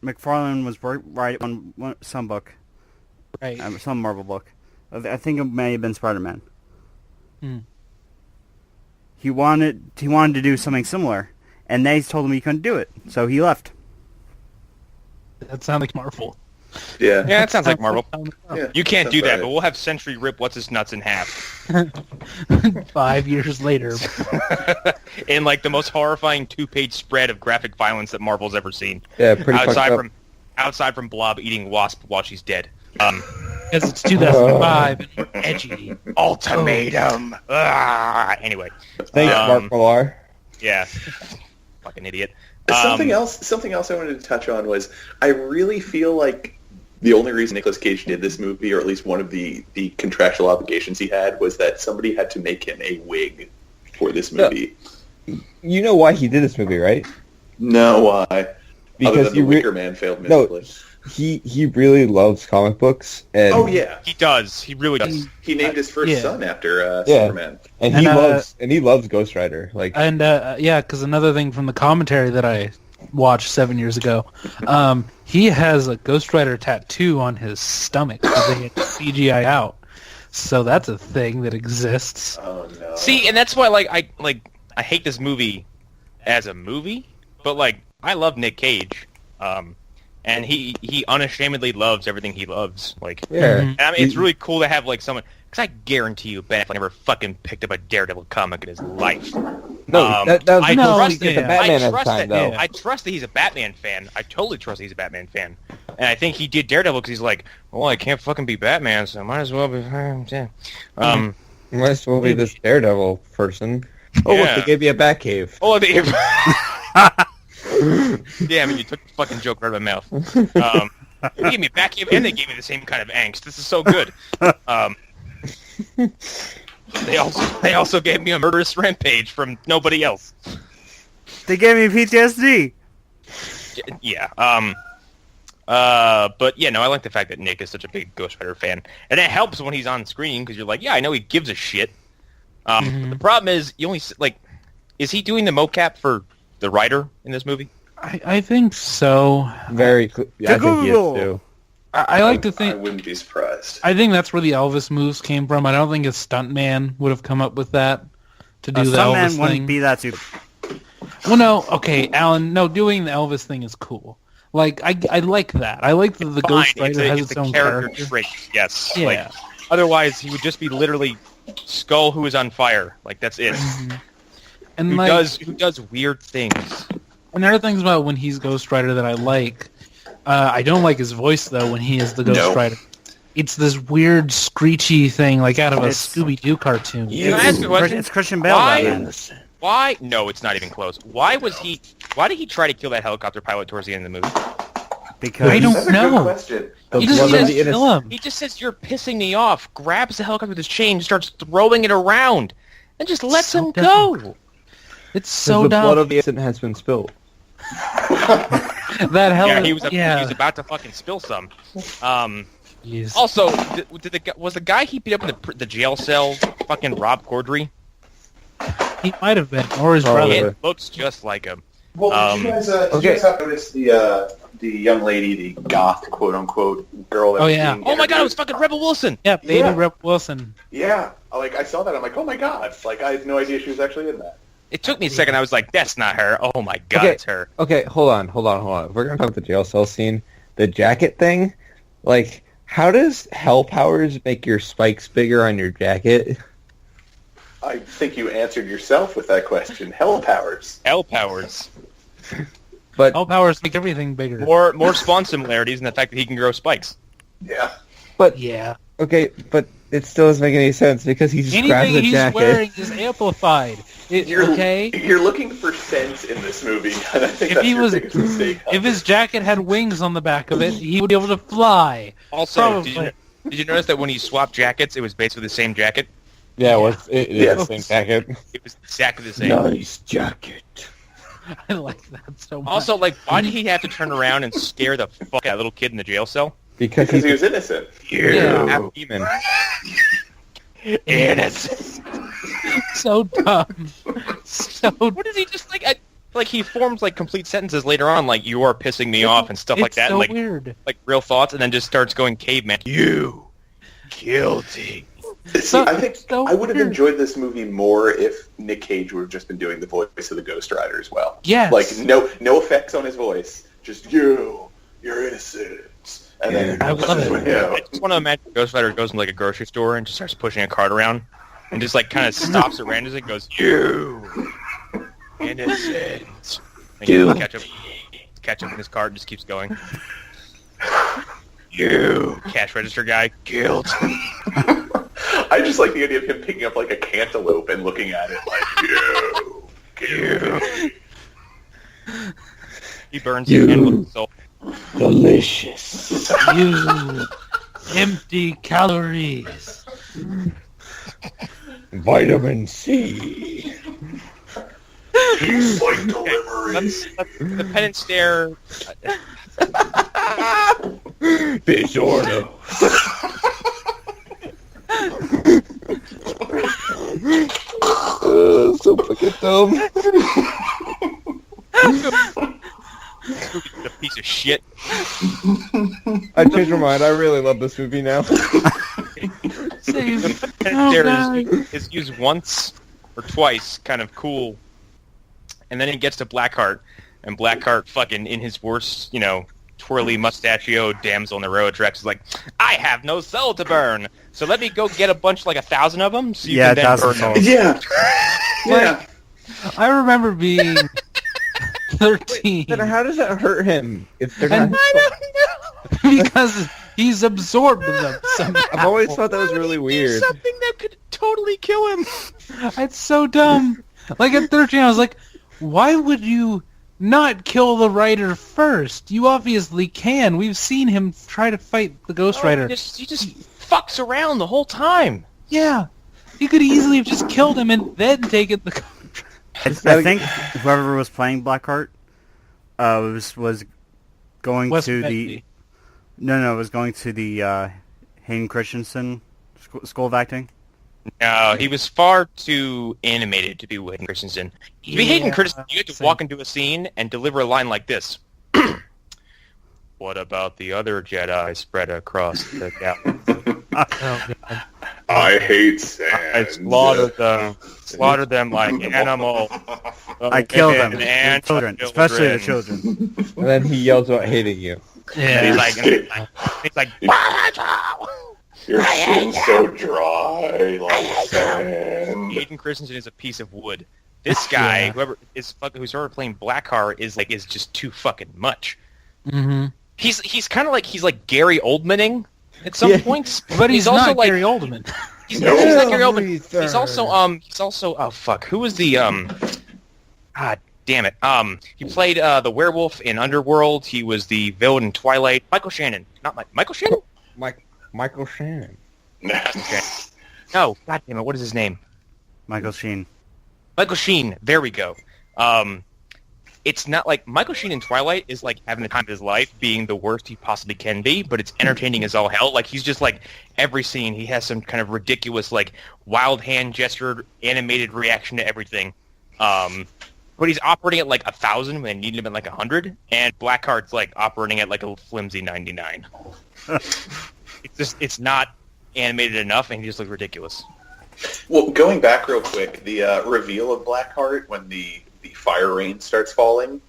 McFarlane was writing some book, Right. some Marvel book, I think it may have been Spider-Man. Hmm. He wanted to do something similar, and they told him he couldn't do it, so he left. That sounds like Marvel. Yeah. Yeah, that sounds like Marvel. Yeah, You can't sounds do that, right. but we'll have Sentry rip what's his nuts in half 5 years later. in like the most horrifying 2-page spread of graphic violence that Marvel's ever seen. Yeah, pretty fucked up. Outside from Blob eating Wasp while she's dead. Because it's 2005 and we're edgy. Ultimatum. Anyway, Thanks, Mark Millar. yeah, fucking idiot. Something else I wanted to touch on was I really feel like the only reason Nicolas Cage did this movie, or at least one of the contractual obligations he had, was that somebody had to make him a wig for this movie. You know why he did this movie, right? No, why? Because Other than he the Wicker Man failed miserably. he really loves comic books, and Oh yeah, He does. He really does. he named his first Yeah. son after Yeah. Superman. and he loves Ghost Rider. Like, And yeah, because another thing from the commentary that I watched 7 years ago, he has a Ghost Rider tattoo on his stomach that they had CGI out. So that's a thing that exists. Oh no. See, and that's why I hate this movie as a movie, but like I love Nick Cage, and he unashamedly loves everything he loves. Like, yeah, and I mean, it's really cool to have like someone, because I guarantee you Ben Affleck never fucking picked up a Daredevil comic in his life. No, that was I No, trust the yeah. Batman I at the trust time, that. though. Yeah. I trust that he's a Batman fan. I totally trust that he's a Batman fan, and I think he did Daredevil because he's like, well, I can't fucking be Batman, so I might as well be. Yeah. You might as well be this Daredevil person. Oh, look, Yeah. they gave you a Batcave. Oh, they. Yeah, I mean, you took the fucking joke right out of my mouth. They gave me back, and they gave me the same kind of angst. This is so good. They also gave me a murderous rampage from nobody else. They gave me PTSD. Yeah. But yeah, no, I like the fact that Nick is such a big Ghost Rider fan, and it helps when he's on screen because you're like, yeah, I know he gives a shit. The problem is, you only is he doing the mocap for the writer in this movie? I think so. Very cool. Yeah, I think he is, Google. too. I like to I think. wouldn't be surprised. I think that's where the Elvis moves came from. I don't think a stuntman would have come up with that to do the Some Elvis man thing. wouldn't be that stupid. Well, no, okay, Alan. No, doing the Elvis thing is cool. Like I like that. I like that the Fine, Ghost Rider has it's its a own character character. trait. Yes. Yeah. Like, otherwise, he would just be literally Skull who is on fire. Like that's it. And Who like, does weird things. and there are things about when he's Ghost Rider that I like. I don't like his voice though when he is the Ghost No. Rider. It's this weird screechy thing like out of a It's- Scooby-Doo cartoon. Can I ask you a question? It's Christian Bale. Why? Batman. Why? No, it's not even close. Why did he try to kill that helicopter pilot towards the end of the movie? Because I don't That's a know. good question. The He blood doesn't of even the innocent. kill him. He just says, "You're pissing me off." Grabs the helicopter with his chain, starts throwing it around, and just lets So him go. It's so the dumb. blood of the innocent has been spilled. That hell. Yeah, he was yeah. about to fucking spill some. Jeez. Also, was the guy he beat up in the jail cell fucking Rob Corddry? He might have been, or his Probably. brother. It looks just like him. Well, did you guys have noticed the young lady, the goth quote unquote girl? That Oh, was yeah. being Oh my god, it interviewed? was fucking Rebel Wilson. Yeah, baby Yeah. Rep Wilson. Yeah, like I saw that. I'm like, oh my god! Like I had no idea she was actually in that. It took me a second. I was like, that's not her. Oh my god, Okay. it's her. Okay, hold on. If we're gonna talk about the jail cell scene, the jacket thing, like, how does Hell Powers make your spikes bigger on your jacket? I think you answered yourself with that question. Hell powers. L powers. But All powers make everything bigger. More spawn similarities in the fact that he can grow spikes. Yeah. Yeah. okay, but it still doesn't make any sense because he just grabs Anything the he's jacket. wearing is amplified. Okay? You're looking for sense in this movie, and I think If that's he your was- biggest mistake. If his jacket had wings on the back of it, he would be able to fly. Also, Probably. did you notice that when he swapped jackets, it was basically the same jacket? Yeah, it is Yes. the same jacket. It was exactly the same. Nice jacket. I like that so much. Also, like, why did he have to turn around and scare the fuck out of that little kid in the jail cell? Because he he's was innocent. Yeah. Half demon. innocent. So dumb. So What is he just like? Like he forms like complete sentences later on, like "you are pissing me off" and stuff like it's that, so and, weird. like real thoughts, and then just starts going caveman. You guilty. See, I think so I would have weird. enjoyed this movie more if Nick Cage would have just been doing the voice of the Ghost Rider as well. Yes. Like no effects on his voice, just you're innocent. And then I love it. Yeah. I just want to imagine Ghost Rider goes into like a grocery store and just starts pushing a cart around, and just like kind of stops at random and goes, "You innocent." And you catch up in his cart and just keeps going. You cash register guy, guilt. I just like the idea of him picking up like a cantaloupe and looking at it like you. He burns his hand with his soul. delicious. You empty calories. Vitamin C. He's like delivery. Let's the pen and stare. Disorder. So fucking dumb. A piece of shit. I changed my mind. I really love this movie now. Save. Pen Oh, and stare God. is used once or twice, kind of cool, and then it gets to Blackheart, and Blackheart fucking in his worst, twirly mustachio damsel in the railroad tracks is like, I have no soul to burn, so let me go get a bunch, like 1,000 of them, so you Yeah, can then 1,000 burn them. souls. Yeah. Yeah. I remember being 13 Then how does that hurt him if they're And- not? because he's absorbed in them somehow. I've always thought that was really weird. Something that could totally kill him. It's so dumb. Like at 13, I was like, why would you not kill the writer first? You obviously can. We've seen him try to fight the Ghost Rider. He just fucks around the whole time. Yeah. You could easily have just killed him and then taken the contract. I think whoever was playing Blackheart was going Wes to Bentley. the... No, was going to the Hayden Christensen School of Acting. No, he was far too animated to be Hayden Christensen. To be Hayden Christensen, you have to walk into a scene and deliver a line like this. What about the other Jedi spread across the galaxy? Oh, God. I hate sand. I slaughtered them like animals. I killed them. And Children, especially the children. And then he yells about hating you. Yeah. He's like, Your skin's so dry, like sand. Hayden Christensen is a piece of wood. This guy, who's ever playing Blackheart, is just too fucking much. Mm-hmm. He's kind of like Gary Oldmaning at some points, But he's also not like Gary Oldman. he's not Gary Oldman. He's also oh fuck, who was the damn it he played the werewolf in Underworld. He was the villain in Twilight. Michael Shannon, not Michael Shannon. Michael Shannon. No, god damn it, what is his name? Michael Sheen. Michael Sheen. There we go. It's not like Michael Sheen in Twilight is like having the time of his life, being the worst he possibly can be, but it's entertaining as all hell. Like he's just like every scene he has some kind of ridiculous like wild hand gesture animated reaction to everything. But he's operating at like 1,000 when it needed to have been like 100, and Blackheart's like operating at like a flimsy 99. It's not animated enough, and he just looks ridiculous. Well, going back real quick, the reveal of Blackheart when the fire rain starts falling,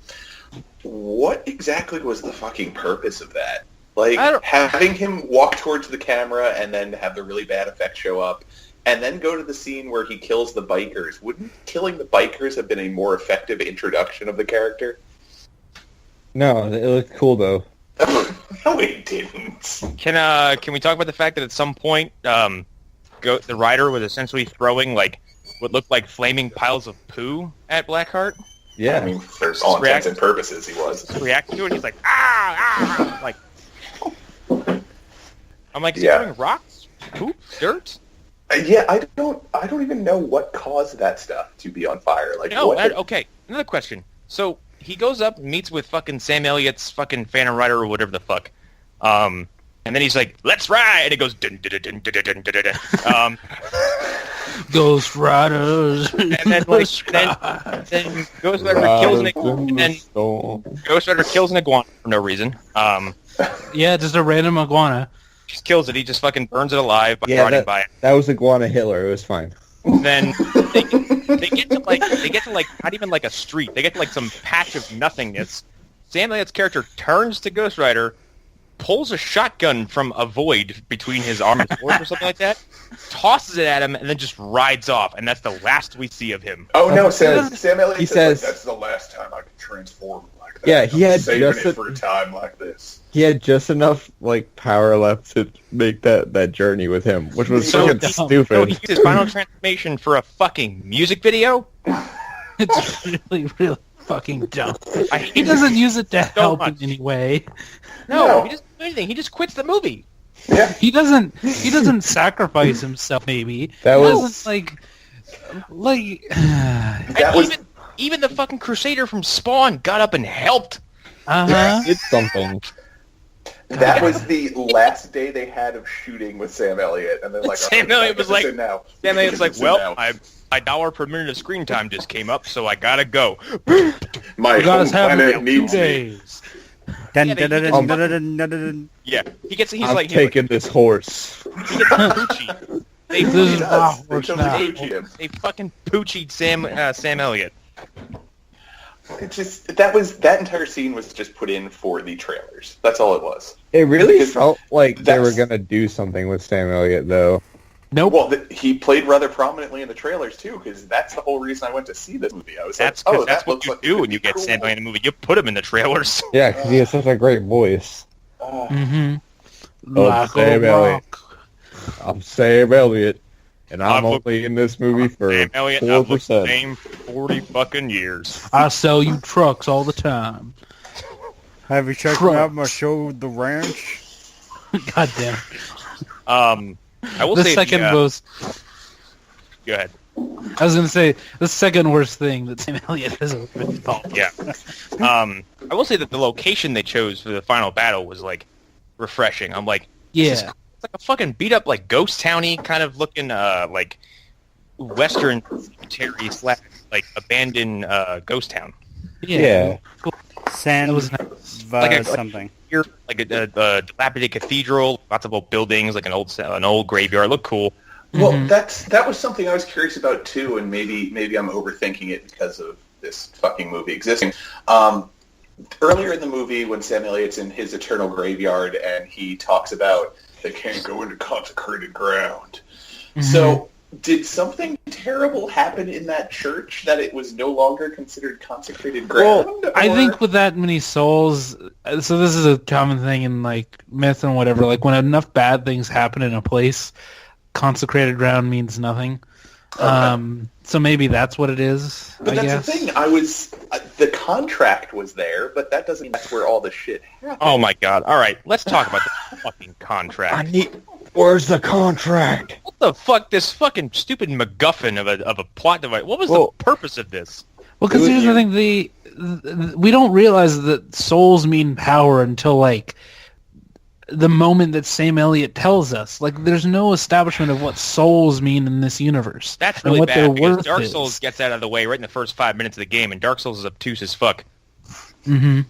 what exactly was the fucking purpose of that? Like, having him walk towards the camera and then have the really bad effects show up, and then go to the scene where he kills the bikers. Wouldn't killing the bikers have been a more effective introduction of the character? No, it looked cool though. No, it didn't. Can we talk about the fact that at some point, the writer was essentially throwing like what looked like flaming piles of poo at Blackheart? Yeah. I mean, for all intents and purposes, he was. Reacting to it, he's like, like. I'm like, is he throwing rocks, poop, dirt? Yeah, I don't even know what caused that stuff to be on fire. Like, No, what okay. Another question. So he goes up, meets with fucking Sam Elliott's fucking Phantom Rider or whatever the fuck, and then he's like, "Let's ride!" And it goes dun dun dun dun dun dun dun. Ghost Riders. And then then Ghost Rider kills Ghost Rider kills an iguana for no reason. Yeah, just a random iguana. Just kills it. He just fucking burns it alive by riding by it. That was Iguana Hitler. It was fine. Then they get to like not even like a street. They get to like some patch of nothingness. Sam Elliott's character turns to Ghost Rider, pulls a shotgun from a void between his arm and force or something like that, tosses it at him, and then just rides off. And that's the last we see of him. Oh no, Sam Elliott says, like, that's the last time I can transform like that. Yeah, he had saving just it for a time like this. He had just enough like power left to make that journey with him, which was So fucking stupid. So he used his final transformation for a fucking music video? It's really, really fucking dumb. He doesn't use it to help in any way. No, he doesn't do anything. He just quits the movie. Yeah. He doesn't sacrifice himself. Maybe That he was- doesn't That was Even the fucking Crusader from Spawn got up and helped. It's something. that was the last day they had of shooting with Sam Elliott, and then like Sam Elliott was like, now. Sam Elliott's like, This is well, now. my dollar per minute of screen time just came up, so I gotta go. My You guys home have planet 2 needs me. days. Yeah, he's I'm like taking this horse. he gets Poochie. They This is Yes, my they horse totally now. Poochie him. they fucking Poochied Sam Elliott. It just that entire scene was just put in for the trailers. That's all it was. It really Because felt like they were that's- gonna do something with Sam Elliott, though. Nope. Well, he played rather prominently in the trailers too, because that's the whole reason I went to see this movie. I was That's like, that's that what looks you like do it when could you be get cool. Sam Elliott in a movie. You put him in the trailers. Yeah, because he has such a great voice. Mm-hmm. Oh, Like Sam a Elliott. rock. I'm Sam Elliott, and I'm I'm only in this movie for Sam Elliott, I've looked the 4%. same 40 fucking years. I sell you trucks all the time. Have you checked out my show, The Ranch? God damn it. I will The say second most... Go ahead. I was going to say, the second worst thing that Sam Elliott has ever been involved. Yeah. I will say that the location they chose for the final battle was, like, refreshing. I'm like, this is Yeah. cool. It's like a fucking beat-up, like, ghost towny kind of looking, like, western cemetery / like, abandoned ghost town. Yeah. Cool. San That was nice. something. Here, like a dilapidated cathedral, lots of old buildings, like an old graveyard. Look cool. Well, that was something I was curious about too, and maybe I'm overthinking it because of this fucking movie existing. Earlier in the movie, when Sam Elliott's in his eternal graveyard, and he talks about they can't go into consecrated ground. Mm-hmm. So, did something terrible happen in that church that it was no longer considered consecrated ground? Well, I think with that many souls, so this is a common thing in like myth and whatever. Like when enough bad things happen in a place, consecrated ground means nothing. Okay. So maybe that's what it is. But I that's guess. the thing. The contract was there, but that doesn't mean that's where all the shit happened. Oh my god. All right, let's talk about the fucking contract. Where's the contract? What the fuck? This fucking stupid MacGuffin of a plot device. What was the purpose of this? Well, because here's the thing: we don't realize that souls mean power until like the moment that Sam Elliott tells us. Like, there's no establishment of what souls mean in this universe. That's and really what their bad because worth Dark is. Souls gets out of the way right in the first 5 minutes of the game, and Dark Souls is obtuse as fuck. Mm-hmm.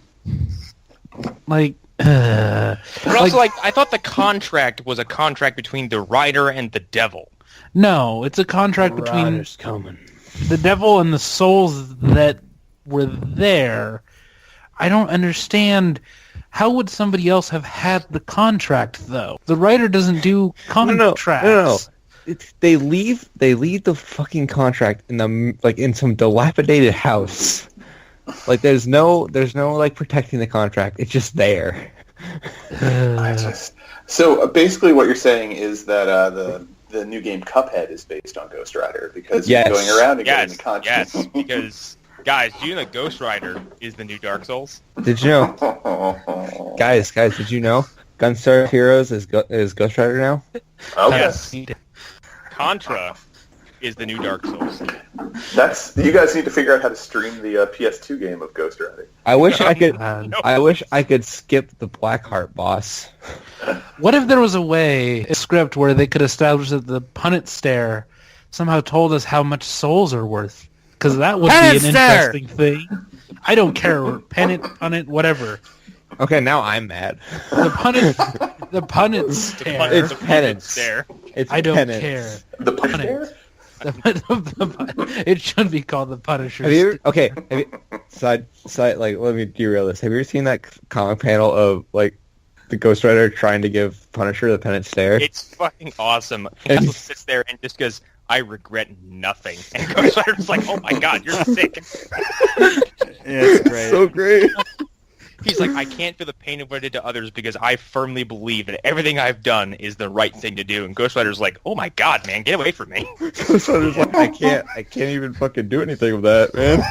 Like, But also, like, I thought the contract was a contract between the writer and the devil. no, it's a contract between coming. the devil and the souls that were there. I don't understand. How would somebody else have had the contract, though? The writer doesn't do contracts. No. They leave the fucking contract in in some dilapidated house. Like there's no like protecting the contract. It's just there. So basically, what you're saying is that the new game Cuphead is based on Ghost Rider because Yes. you're going around and getting Yes, the contract. yes, because, guys, do you know Ghost Rider is the new Dark Souls? Did you know, guys? Did you know Gunstar Heroes is Ghost Rider now? Okay. Yes. Contra is the new Dark Souls. You guys need to figure out how to stream the PS2 game of Ghost Rider. I wish I could. Man. I wish I could skip the Blackheart boss. What if there was a script where they could establish that the Punnett stare somehow told us how much souls are worth? Because that would Punnett be an stare! interesting thing. I don't care. Punnett, whatever. Okay, now I'm mad. The Punnett stare. It's penance. There. It's I don't penance. care. The Punnett. It should be called the Punisher. Have you side like let me derail this. Have you ever seen that comic panel of like the Ghost Rider trying to give Punisher the penance stare? It's fucking awesome. He also sits there and just goes, I regret nothing. And Ghost Rider's like, oh my god, you're sick. It's great. So great. He's like, I can't feel the pain of what I did to others because I firmly believe that everything I've done is the right thing to do. And Ghost Rider's like, oh my god, man, get away from me. Ghost Rider's like, I can't even fucking do anything with that, man.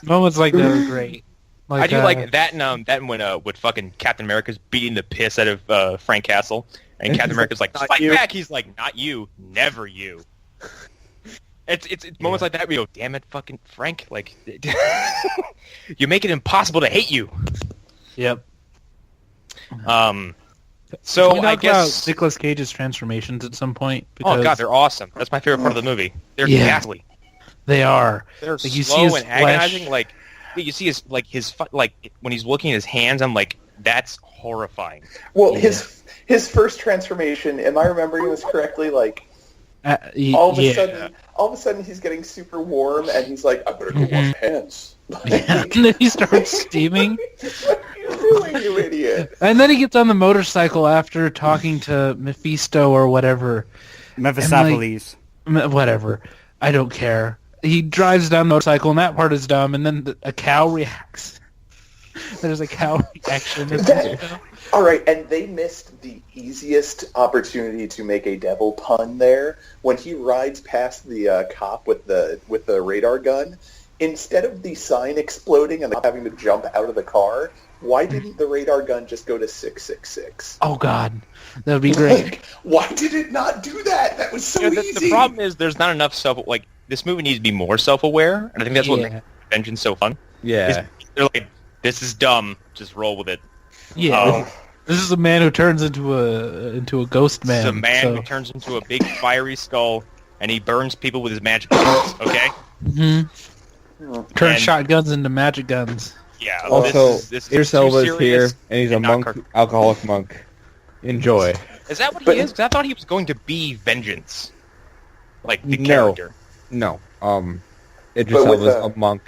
Moments like that are great. I do like that and when fucking Captain America's beating the piss out of Frank Castle. And Captain America's like, fight back! He's like, not you, never you. It's moments like that where you go, damn it, fucking Frank, like, you make it impossible to hate you. Yep. So Can we I talk guess. about Nicolas Cage's transformations at some point? Oh god, they're awesome. That's my favorite part of the movie. They're Yeah. ghastly. They are. They're Like, you see slow his and flesh. agonizing. Like you see his when he's looking at his hands. I'm like, that's horrifying. Well, his first transformation. Am I remembering this correctly? Like all of a sudden, he's getting super warm, and he's like, "I better go wash my hands." Yeah. And then he starts steaming. What are you doing, you idiot? And then he gets on the motorcycle after talking to Mephisto or whatever. Mephistopheles. Whatever. I don't care. He drives down the motorcycle, and that part is dumb, and then a cow reacts. There's a cow reaction. All right, and they missed the easiest opportunity to make a devil pun there. When he rides past the cop with the radar gun, instead of the sign exploding and having to jump out of the car, why didn't the radar gun just go to 666? Oh, God. That would be great. Like, why did it not do that? That was so easy. The problem is there's not enough this movie needs to be more self-aware, and I think that's what makes Vengeance so fun. Yeah. They're like, this is dumb, just roll with it. Yeah. This is a man who turns into a ghost man. This is a man who turns into a big fiery skull, and he burns people with his magic guns, okay? Mm-hmm. Turns shotguns into magic guns. Yeah. Also, this Idris Elba is here, and he's a monk, alcoholic monk. Enjoy. Is that what he is? 'Cause I thought he was going to be Vengeance. Like, the character. No. Idris Elba is a monk.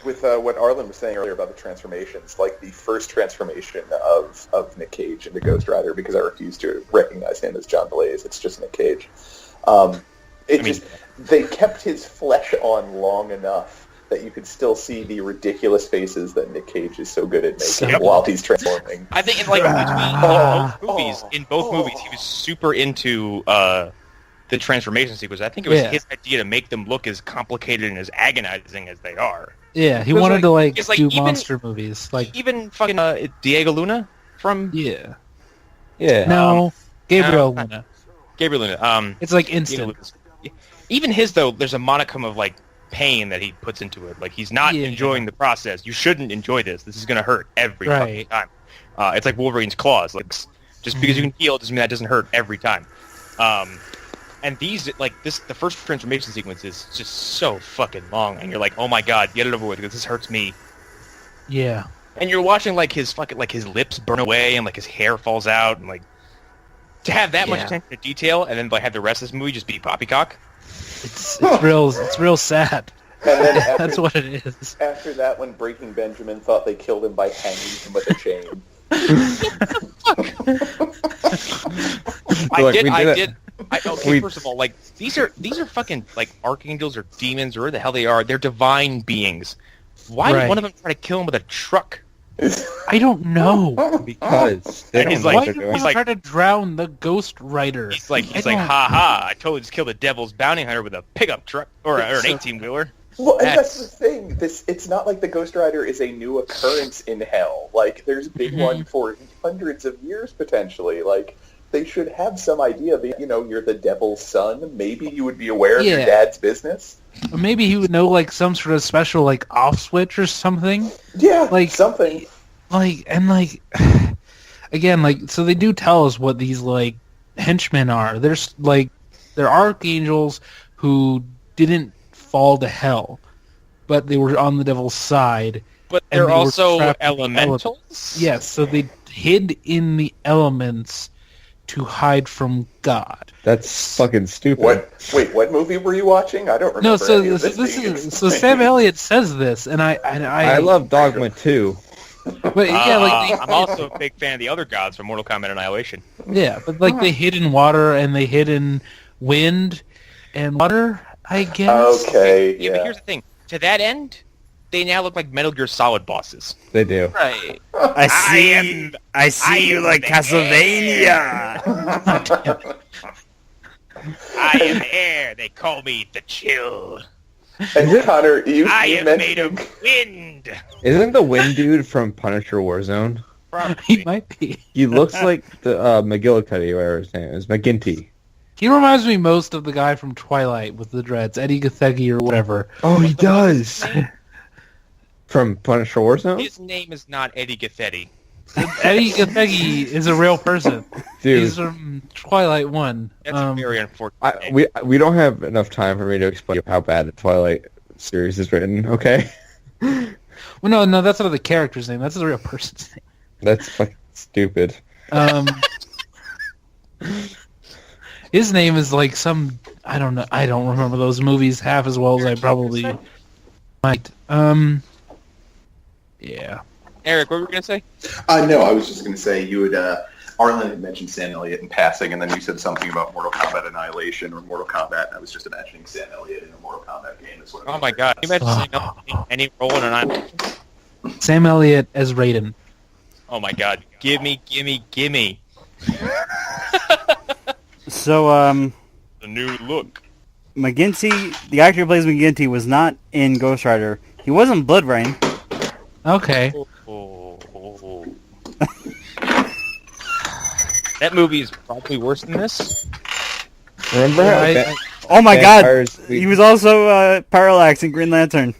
With what Arlen was saying earlier about the transformations, like the first transformation of Nick Cage into Ghost Rider, because I refuse to recognize him as John Blaze, it's just Nick Cage. They kept his flesh on long enough that you could still see the ridiculous faces that Nick Cage is so good at making while he's transforming. I think in both movies, he was super into the transformation sequence. I think it was his idea to make them look as complicated and as agonizing as they are. Yeah, he wanted to do monster movies, like even fucking Diego Luna from Yeah. No, Gabriel Luna. Gabriel Luna. It's like instant. Even his though, there's a modicum of like pain that he puts into it. Like he's not enjoying the process. You shouldn't enjoy this. This is gonna hurt every fucking time. It's like Wolverine's claws. Like just because you can heal doesn't mean that doesn't hurt every time. And these, the first transformation sequence is just so fucking long, and you're like, oh my god, get it over with, because this hurts me. Yeah. And you're watching, his lips burn away, and, his hair falls out, and, to have that much attention to detail, and then, have the rest of this movie just be poppycock. It's real sad. And then that's what it is. After that, when Breaking Benjamin thought they killed him by hanging him with a chain. First of all, these are fucking archangels or demons or whatever the hell they are. They're divine beings. Why did one of them try to kill him with a truck? I don't know. Because why did he try to drown the Ghost Rider? He's like, ha ha! I totally just killed the devil's bounty hunter with a pickup truck or an 18-wheeler. Well, and that's the thing. It's not like the Ghost Rider is a new occurrence in hell. There's been one for hundreds of years potentially. They should have some idea that, you're the devil's son. Maybe you would be aware of your dad's business. Or maybe he would know, some sort of special, off switch or something. Yeah, something. Again, so they do tell us what these, henchmen are. There's, they're archangels who didn't fall to hell, but they were on the devil's side. But they're also elementals? Yes, so they hid in the elements to hide from God. That's fucking stupid. What movie were you watching? I don't remember. No, so Sam Elliott says this, and I love Dogma 2. But I'm also a big fan of the other gods from Mortal Kombat Annihilation. Yeah, but they hid in water and they hid in wind and water, I guess. Okay, yeah. But here's the thing: to that end, they now look like Metal Gear Solid bosses. They do. Right. I see you like Castlevania. I am air. They call me the Chill. And Connor, I am made of wind. Isn't the wind dude from Punisher Warzone? Probably. He might be. He looks like the McGillicuddy, whatever his name is, McGinty. He reminds me most of the guy from Twilight with the dreads, Eddie Gathegi or whatever. Oh, he does. From Punisher Warzone? His name is not Eddie Gathegi. Eddie Gathegi is a real person. Dude. He's from Twilight 1. That's a very unfortunate name. We don't have enough time for me to explain how bad the Twilight series is written, okay? Well, no, that's not the character's name. That's the real person's name. That's fucking stupid. His name is some... I don't know. I don't remember those movies half as well as I probably might. Yeah. Eric, what were we going to say? No, I was just going to say you would Arlen had mentioned Sam Elliott in passing, and then you said something about Mortal Kombat Annihilation or Mortal Kombat, and I was just imagining Sam Elliott in a Mortal Kombat game. That's what Oh my god! Can you imagine Sam Elliott any role in an Sam Elliott as Raiden. Oh my god! Gimme! So, The new look. McGinty, the actor who plays McGinty, was not in Ghost Rider. He was in Blood Rain. Okay. That movie is probably worse than this. Remember how Oh my god! vampires- He was also Parallax in Green Lantern.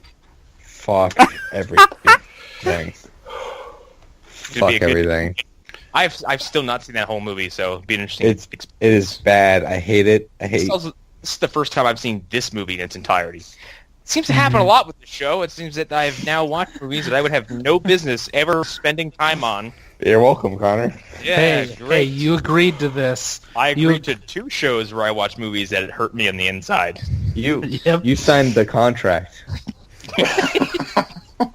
Fuck everything. Fuck be a good- everything. I've still not seen that whole movie, so it'd be an interesting. It is bad. I hate it. This is the first time I've seen this movie in its entirety. It seems to happen a lot with the show. It seems that I've now watched movies that I would have no business ever spending time on. You're welcome, Connor. Yeah, Hey, great. you agreed to this. I you- agreed to 2 shows where I watch movies that hurt me on the inside. Yep. You signed the contract.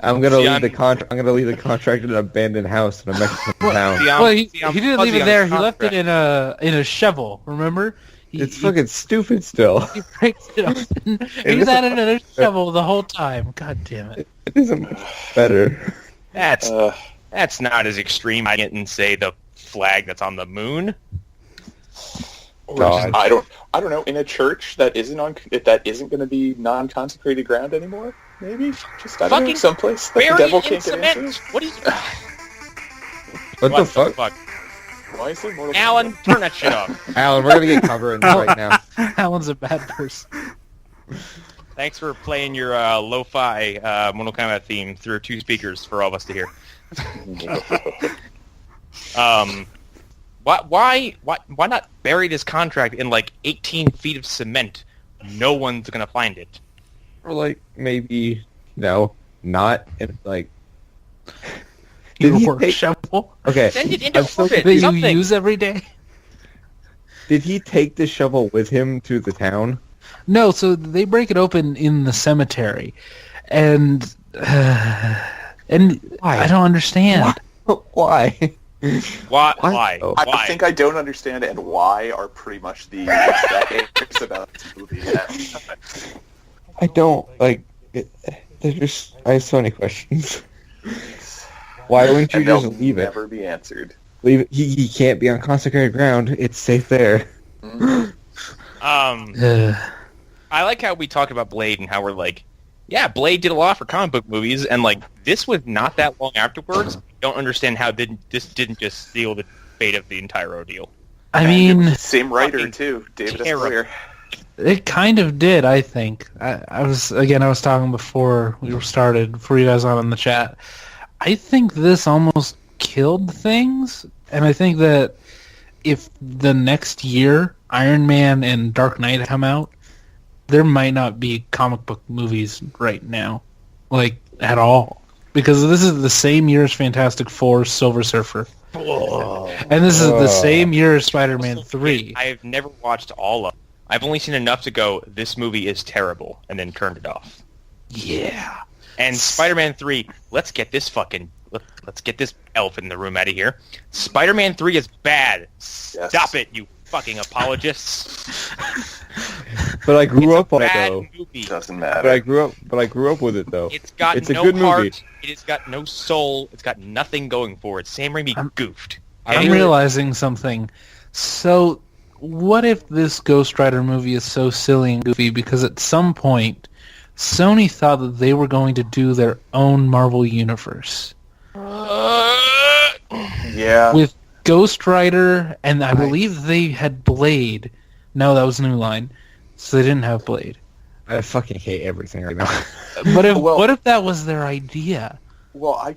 I'm gonna leave the contract. I'm gonna leave the contract in an abandoned house in a Mexican town. See, Well, he I'm didn't fuzzy leave it on there. the He left it contract. in a shovel. Remember? It's fucking stupid still. He breaks it open. He was at it in a shovel the whole time. God damn it! It isn't much better. That's not as extreme. I didn't say the flag that's on the moon. God. I don't know. In a church that isn't going to be non-consecrated ground anymore, maybe just I don't know, Fucking someplace that the Bury devil it in can't get cement. into. What are you? What the fuck? Why is it Mortal Alan, Kombat? turn that shit off. Alan, we're gonna get covered right now. Alan's a bad person. Thanks for playing your lo-fi Mortal Kombat theme through 2 speakers for all of us to hear. Why not bury this contract in like 18 feet of cement? No one's gonna find it. Or like maybe not like. Your Did he work take? shovel Okay. Send it into I'm so orbit. that you Something. use every day. Did he take the shovel with him to the town? No, so they break it open in the cemetery, and Why? I don't understand. Why? Why? Oh. Why? I think I don't understand and why are pretty much the aspects about this movie. Yeah. I don't like. There's just I have so many questions. Why wouldn't you And just they'll leave it? never be answered. Leave it. He can't be on consecrated ground. It's safe there. Ugh. I like how we talk about Blade and how we're like, yeah, Blade did a lot for comic book movies, and like this was not that long afterwards. Don't understand how this didn't just seal the fate of the entire ordeal. I mean, Same writer fucking too, David S. terrible. Goyer. it kind of did. I think I was talking before we started, before you guys on in the chat. I think this almost killed things, and I think that if the next year Iron Man and Dark Knight come out, there might not be comic book movies right now, like at all, because this is the same year as Fantastic Four, Silver Surfer, and this is the same year as Spider-Man 3. I've never watched all of them. I've only seen enough to go, this movie is terrible, and then turned it off. Yeah. And Spider-Man 3, let's get this elf in the room out of here. Spider-Man 3 is bad. Stop it, you fucking apologists. But I grew up on it Bad though. movie. Doesn't matter. But I grew up with it though. It's got It's a no good movie. heart. It has got no soul. It's got nothing going for it. Sam Raimi goofed. I'm realizing something. So, what if this Ghost Rider movie is so silly and goofy because at some point, Sony thought that they were going to do their own Marvel universe Yeah. with Ghost Rider, and I believe they had Blade. No, that was New Line, so they didn't have Blade. I fucking hate everything right now. But Well- what if that was their idea? Well, I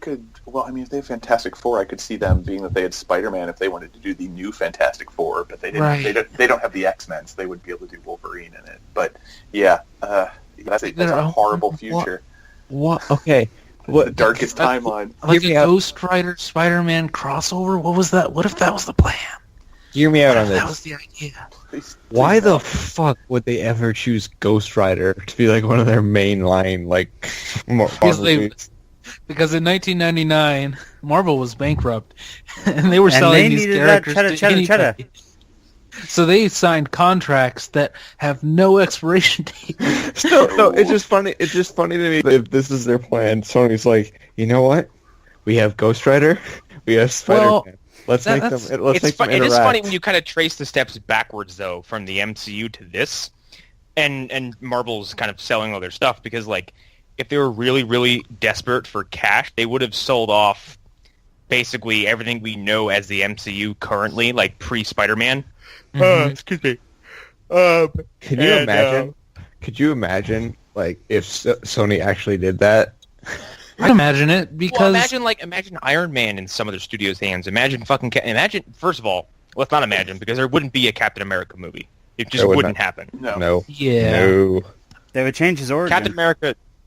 mean, if they have Fantastic Four, I could see them being that they had Spider-Man if they wanted to do the new Fantastic Four, but they didn't. Right. They don't have the X-Men, so they would be able to do Wolverine in it. But yeah, that's Their a own- horrible future. What? Okay. What? The darkest timeline. Like Hear a me out. Ghost Rider Spider-Man crossover? What was that? What if that was the plan? Hear me out What on if that was this. the idea? Please Why the don't. fuck would they ever choose Ghost Rider to be like one of their main line like? Because Because in 1999, Marvel was bankrupt, and they were selling they these needed that characters cheddar, to cheddar, anybody. So they signed contracts that have no expiration date. Still, no, it's just funny. It's just funny to me that if this is their plan, Sony's like, you know what? We have Ghost Rider, we have Spider-Man. Well, Let's make them. Let's make them It is interact. funny when you kind of trace the steps backwards, though, from the MCU to this, and Marvel's kind of selling all their stuff because, like, if they were really, really desperate for cash, they would have sold off basically everything we know as the MCU currently, like pre-Spider-Man. Excuse me. Can you imagine? Could you imagine, like, if Sony actually did that? I imagine it because Imagine Iron Man in some of their studio's hands. Imagine first of all, let's not imagine because there wouldn't be a Captain America movie. It just wouldn't happen. No. yeah, No. They would change his origin.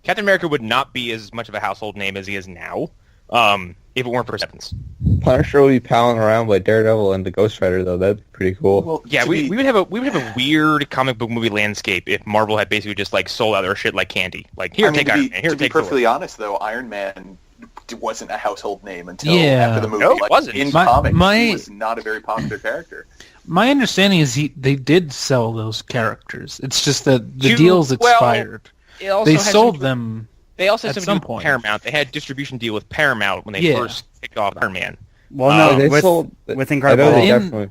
Captain America would not be as much of a household name as he is now, if it weren't for Evans. Punisher will be palling around with Daredevil and the Ghost Rider, though. That'd be pretty cool. Well, Yeah, we would have a weird comic book movie landscape if Marvel had basically just like sold out their shit like candy. Like here, take Iron Man. Here, to be take Thor. perfectly honest, though, Iron Man wasn't a household name until Yeah. after the movie. No, it Like, wasn't. In My- comics, my- he was not a very popular character. my understanding is they did sell those characters. It's just that the To- deals well, expired. It also They had sold some- them. They also at had some something to do point. with Paramount. They had a distribution deal with Paramount when they Yeah. first kicked off Iron Man. Well, no, They with sold. with I Incredible know they Hulk. definitely.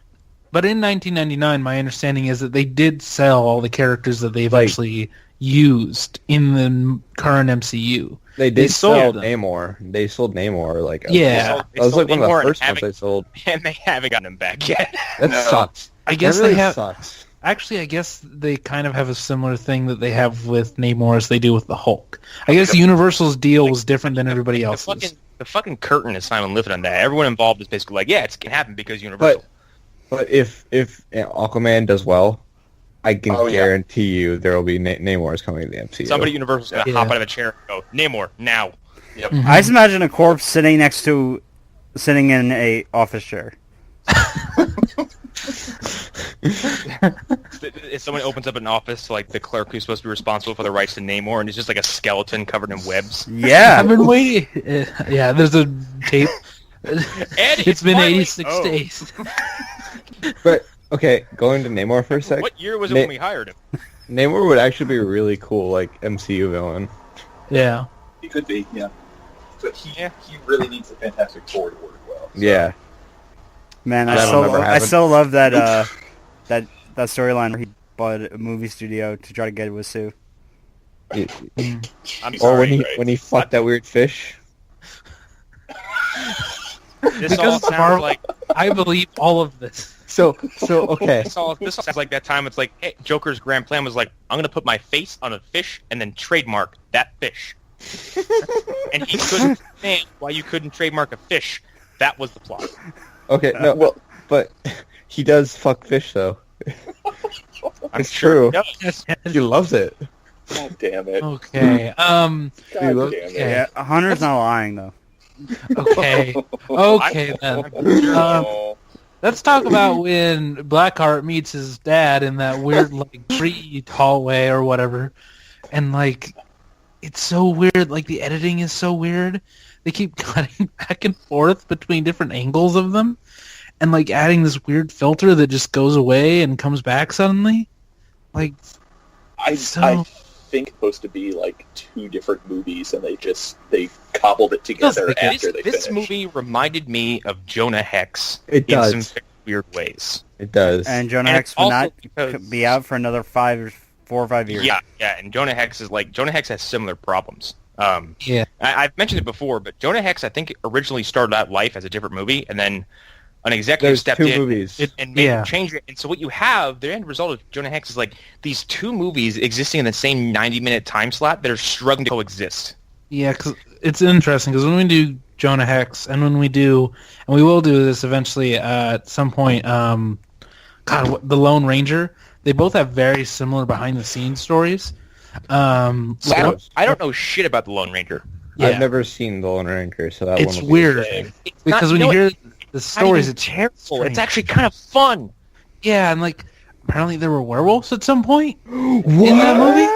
But in 1999, my understanding is that they did sell all the characters that they eventually used in the current MCU. They They did sold sell them. Namor. They sold Namor. Like Yeah. They that was sold like one of Namor the and first ones haven't- they sold. And they haven't gotten him back yet. That No. sucks. I guess that really they have. sucks. Actually, I guess they kind of have a similar thing that they have with Namor as they do with the Hulk. I guess Universal's deal was different than everybody else's. The fucking curtain is finally lifted on that. Everyone involved is basically like, yeah, it's gonna happen because Universal. But if Aquaman does well, I can Oh, yeah. guarantee you there will be Namor's coming to the MCU. Somebody at Universal's gonna Yeah. hop out of a chair and go, Namor, now. Yep. I just imagine a corpse sitting in a office chair. If someone opens up an office, like the clerk who's supposed to be responsible for the rights to Namor, and it's just like a skeleton covered in webs. Yeah. I've been waiting. Yeah, there's a tape. It's been finally- 86 oh. days. But okay, going to Namor for a sec. What year was it Na- when we hired him? Namor would actually be a really cool like MCU villain. Yeah. He could be, yeah. But he Yeah. really needs a Fantastic Four to work well. So. Yeah. Man, I That'll never happen. still love that that storyline where he bought a movie studio to try to get it with Sue. I'm Or sorry. when he fucked that weird fish. This Because all it's sounds Marvel. like I believe all of this. So okay. this all sounds like that time. It's like, hey, Joker's grand plan was like, I'm gonna put my face on a fish and then trademark that fish. And he couldn't understand why you couldn't trademark a fish. That was the plot. Okay, no, well- but he does fuck fish though. I'm It's sure true. he does. He loves it. God damn it. Okay. God damn look- it. Okay. Yeah, Hunter's not lying though. Okay. Okay then. Oh. Let's talk about when Blackheart meets his dad in that weird like tree hallway or whatever, and like it's so weird. Like the editing is so weird. They keep cutting back and forth between different angles of them, and like adding this weird filter that just goes away and comes back suddenly. Like I think it's supposed to be like two different movies, and they cobbled it together like after they This finished. movie reminded me of Jonah Hex It in does. some very weird ways. It does. And Jonah And Hex will also not because- be out for another 4 or 5 years. Yeah, and Jonah Hex has similar problems. yeah, I've mentioned it before, but Jonah Hex, I think, originally started out life as a different movie, and then an executive There's stepped two in movies. and made Yeah. change it. And so what you have, the end result of Jonah Hex is like these two movies existing in the same 90-minute time slot that are struggling to coexist. yeah. Cause it's interesting because when we do Jonah Hex and when we do, and we will do this eventually at some point. The Lone Ranger. They both have very similar behind-the-scenes stories. So I don't know shit about the Lone Ranger. Yeah. I've never seen The Lone Ranger, so that It's one will be weird. interesting. It's Because not- when know you what? hear the It's not stories, even it's terrible. strange. It's actually kind of fun. Yeah, and like apparently there were werewolves at some point in that movie.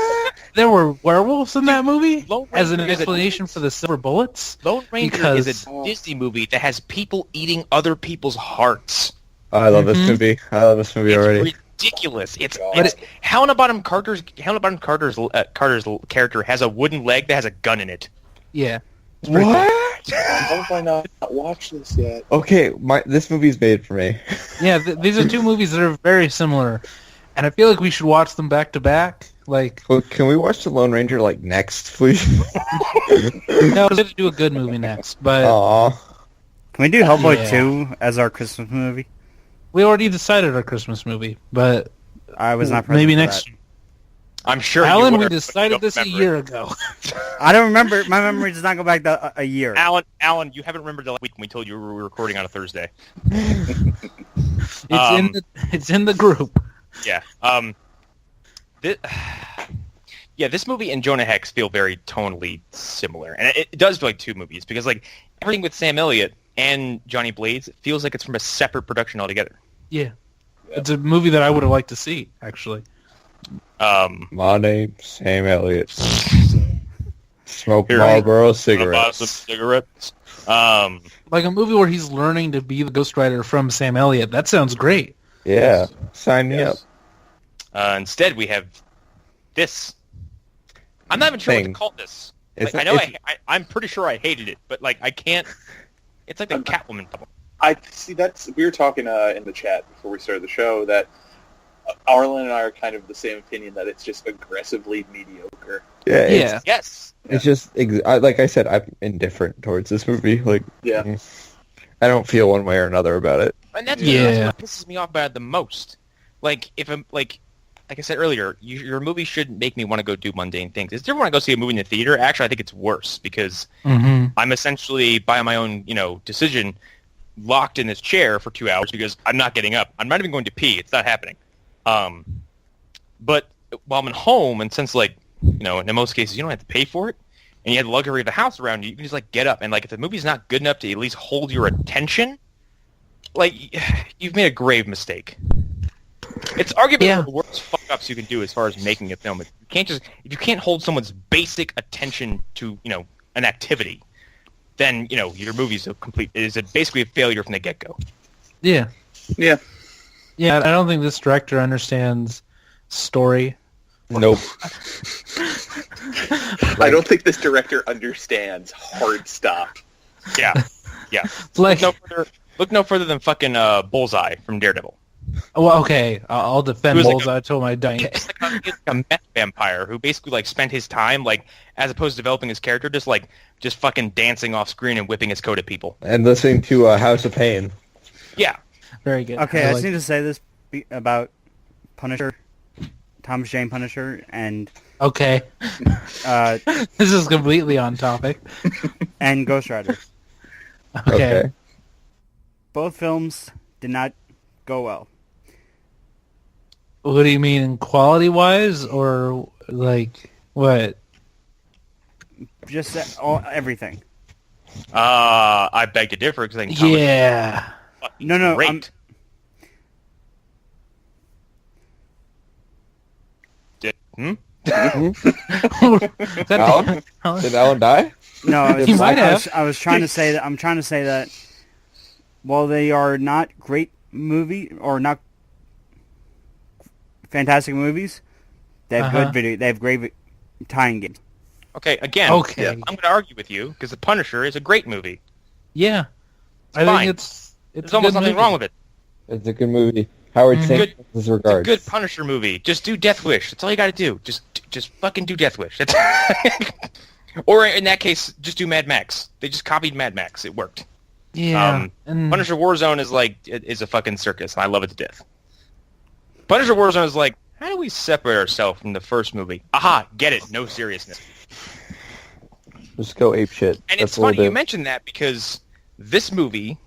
there were werewolves in that movie Lone as an Ranger is a- explanation for the silver bullets. Lone Ranger Because- is a Disney movie that has people eating other people's hearts. I love this Mhm. movie. I love this movie It's already. ridiculous. It's God. Helena Bonham Carter's character has a wooden leg that has a gun in it. Yeah. What? How have I not watched this yet? Okay, this movie's made for me. Yeah, these are two movies that are very similar, and I feel like we should watch them back to back. Like, Well, can we watch The Lone Ranger next, please? no, we're going to do a good movie next, but Aw. Can we do Hellboy Yeah. 2 as our Christmas movie? we already decided our Christmas movie. But I was not present maybe for next that. year. I'm sure. Alan, you we were, but you decided don't this a remember year it. ago. I don't remember. My memory does not go back a year. Alan, you haven't remembered the week when we told you we were recording on a Thursday. It's in the group. Yeah. This movie and Jonah Hex feel very tonally similar, and it does feel like two movies because everything with Sam Elliott and Johnny Blades feels like it's from a separate production altogether. Yeah. It's a movie that I would have liked to see, actually. My name's Sam Elliott. Smoke Here, Marlboro Buy some cigarettes. cigarettes. Like a movie where he's learning to be the Ghost Rider from Sam Elliott. That sounds great. Yeah, sign me up. Instead, we have this. I'm not even sure what to Thing. call this. It's- I know it's- I'm pretty sure I hated it, but I can't. It's like the Catwoman double. I see. We were talking in the chat before we started the show that Arlen and I are kind of the same opinion that it's just aggressively mediocre. Yeah, it's, Yeah. Yes. it's just like I said, I'm indifferent towards this movie. Yeah. I don't feel one way or another about it. And that's Yeah. what pisses me off about it the most. If I'm like I said earlier, your movie shouldn't make me want to go do mundane things. It's different when I go see a movie in the theater. Actually, I think it's worse because Mm-hmm. I'm essentially by my own decision locked in this chair for 2 hours because I'm not getting up. I'm not even going to pee. It's not happening. But while I'm at home, and since in most cases you don't have to pay for it, and you have the luxury of the house around you, you can just get up and if the movie's not good enough to at least hold your attention, you've made a grave mistake. It's arguably one of the worst fuck-ups you can do as far as making a film. If you can't hold someone's basic attention to an activity, then your movie's basically a failure from the get-go. Yeah. Yeah. Yeah, I don't think this director understands story. Nope. I don't think this director understands hard stop. Yeah, yeah. Like, Look no further than fucking Bullseye from Daredevil. well, okay, I'll defend He was Bullseye till my dying. He's like a meth vampire who basically spent his time as opposed to developing his character, just fucking dancing off screen and whipping his coat at people. And listening to House of Pain. Yeah. Very good. Okay, I just like- need to say this about Punisher, Thomas Jane Punisher, and Okay, this is completely on topic. and Ghost Rider. Okay. Both films did not go well. What do you mean, quality-wise, or what? Just everything. I beg to differ because I think Thomas Yeah. No, great. Hmm? Alan? Alan? Did Alan die? No, I was, He might I was trying to say that. I'm trying to say that while they are not great movie or not fantastic movies, they have Uh-huh. good video. They have great tying games. Okay, again, Okay. I'm going to argue with you because The Punisher is a great movie. Yeah. I fine. think it's There's almost nothing wrong with it. It's a good movie. Howard Mhm. sings his It's a regards. good Punisher movie. Just do Death Wish. That's all you got to do. Just fucking do Death Wish. That's or in that case, just do Mad Max. They just copied Mad Max. It worked. Yeah. And Punisher Warzone is a fucking circus, and I love it to death. Punisher Warzone is how do we separate ourselves from the first movie? Aha, get it. No seriousness. Just go ape shit. And That's it's what funny it you is. mentioned that because this movie,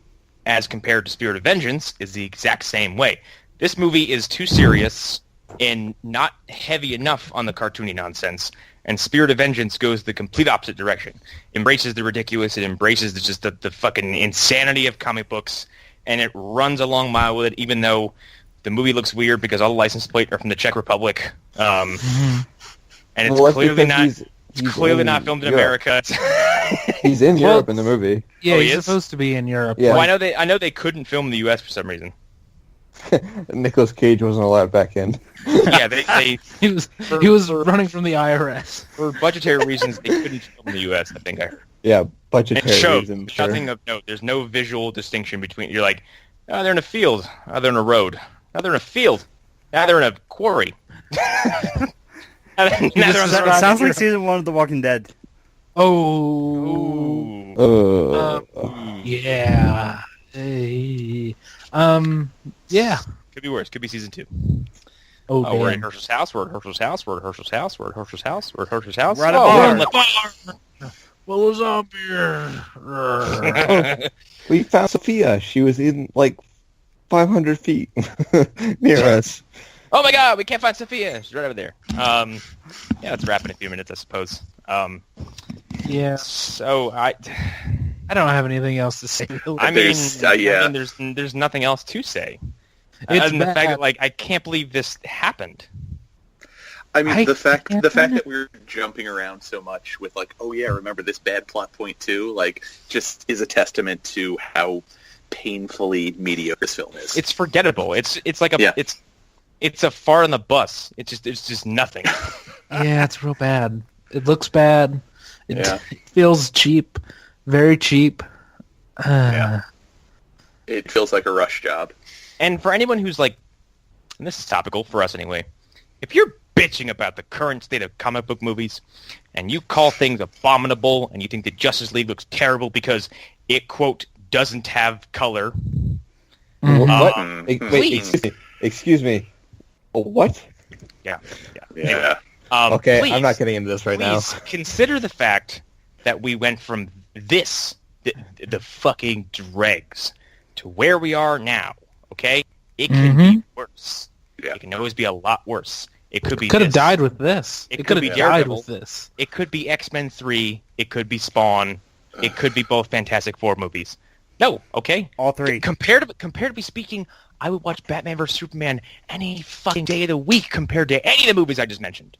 as compared to Spirit of Vengeance, is the exact same way. This movie is too serious and not heavy enough on the cartoony nonsense, and Spirit of Vengeance goes the complete opposite direction. Embraces the ridiculous, it embraces the fucking insanity of comic books, and it runs a long mile with it, even though the movie looks weird because all the license plates are from the Czech Republic. and Well, it's that's clearly because not. he's It's clearly in not filmed in Europe. America. He's in Well- Europe in the movie. Yeah, Oh, he he's is? supposed to be in Europe. Yeah. Well, I know they couldn't film in the U.S. for some reason. Nicolas Cage wasn't allowed back in. Yeah, they He was running from the IRS. for budgetary reasons they couldn't film in the U.S. I think I heard. Yeah, It budgetary showed reasons. Sure. nothing of note. There's no visual distinction between. You're like, oh, they're in a field. Oh, they're in a road. Oh, they're in a field. Now they're in a quarry. Now they're on the road. Sounds like season 1 of The Walking Dead. Oh, Ooh. yeah. Hey. Yeah. Could be worse. Could be season 2. Oh, Oh, we're damn. at Herschel's house. We're at Herschel's house. We're at Herschel's house. We're at Herschel's house. We're at Herschel's house. We're at a Oh, bar. we're on the What was up here? We found Sophia. She was in, like, 500 feet near us. Oh my God, we can't find Sophia. She's right over there. Yeah, let's wrap in a few minutes, I suppose. Yeah. So I don't have anything else to say. Really. I mean, yeah. there's nothing else to say. It's Other than the fact bad. that, like, I can't believe this happened. I mean, I the fact can't that we're jumping around so much with like, oh yeah, remember this bad plot point too, like, just is a testament to how painfully mediocre this film is. It's forgettable. It's like a Yeah. it's a fart on the bus. It's just nothing. Yeah, it's real bad. It looks bad. It Yeah. feels cheap. Very cheap. Yeah. It feels like a rush job. And for anyone who's like, and this is topical for us anyway, if you're bitching about the current state of comic book movies, and you call things abominable, and you think that Justice League looks terrible because it, quote, doesn't have color, What? Mm. Wait, excuse me. What? yeah. Yeah. Okay, please, I'm not getting into this right now. Please consider the fact that we went from this, the fucking dregs, to where we are now, okay? It can be worse. Yeah. It can always be a lot worse. It could be Could have this. died with this. It It could could be have died Daredevil. with this. It could be X-Men 3. It could be Spawn. It could be both Fantastic Four movies. No, okay? All 3. Comparatively speaking, I would watch Batman vs. Superman any fucking day of the week compared to any of the movies I just mentioned.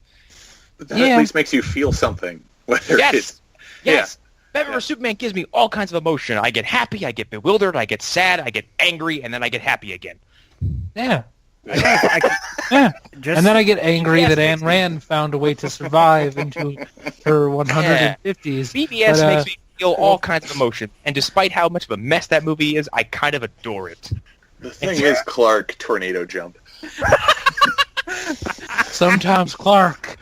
That Yeah. at least makes you feel something. Whether it's Yes. Batman vs. Superman gives me all kinds of emotion. I get happy, I get bewildered, I get sad, I get angry, and then I get happy again. Yeah. I, Yeah. just, And then I get angry Yes, that makes Ayn Rand found a way to survive into her 150s. BBS But, makes me feel all kinds of emotion, and despite how much of a mess that movie is, I kind of adore it. the thing is, Clark tornado jump. Sometimes, Clark,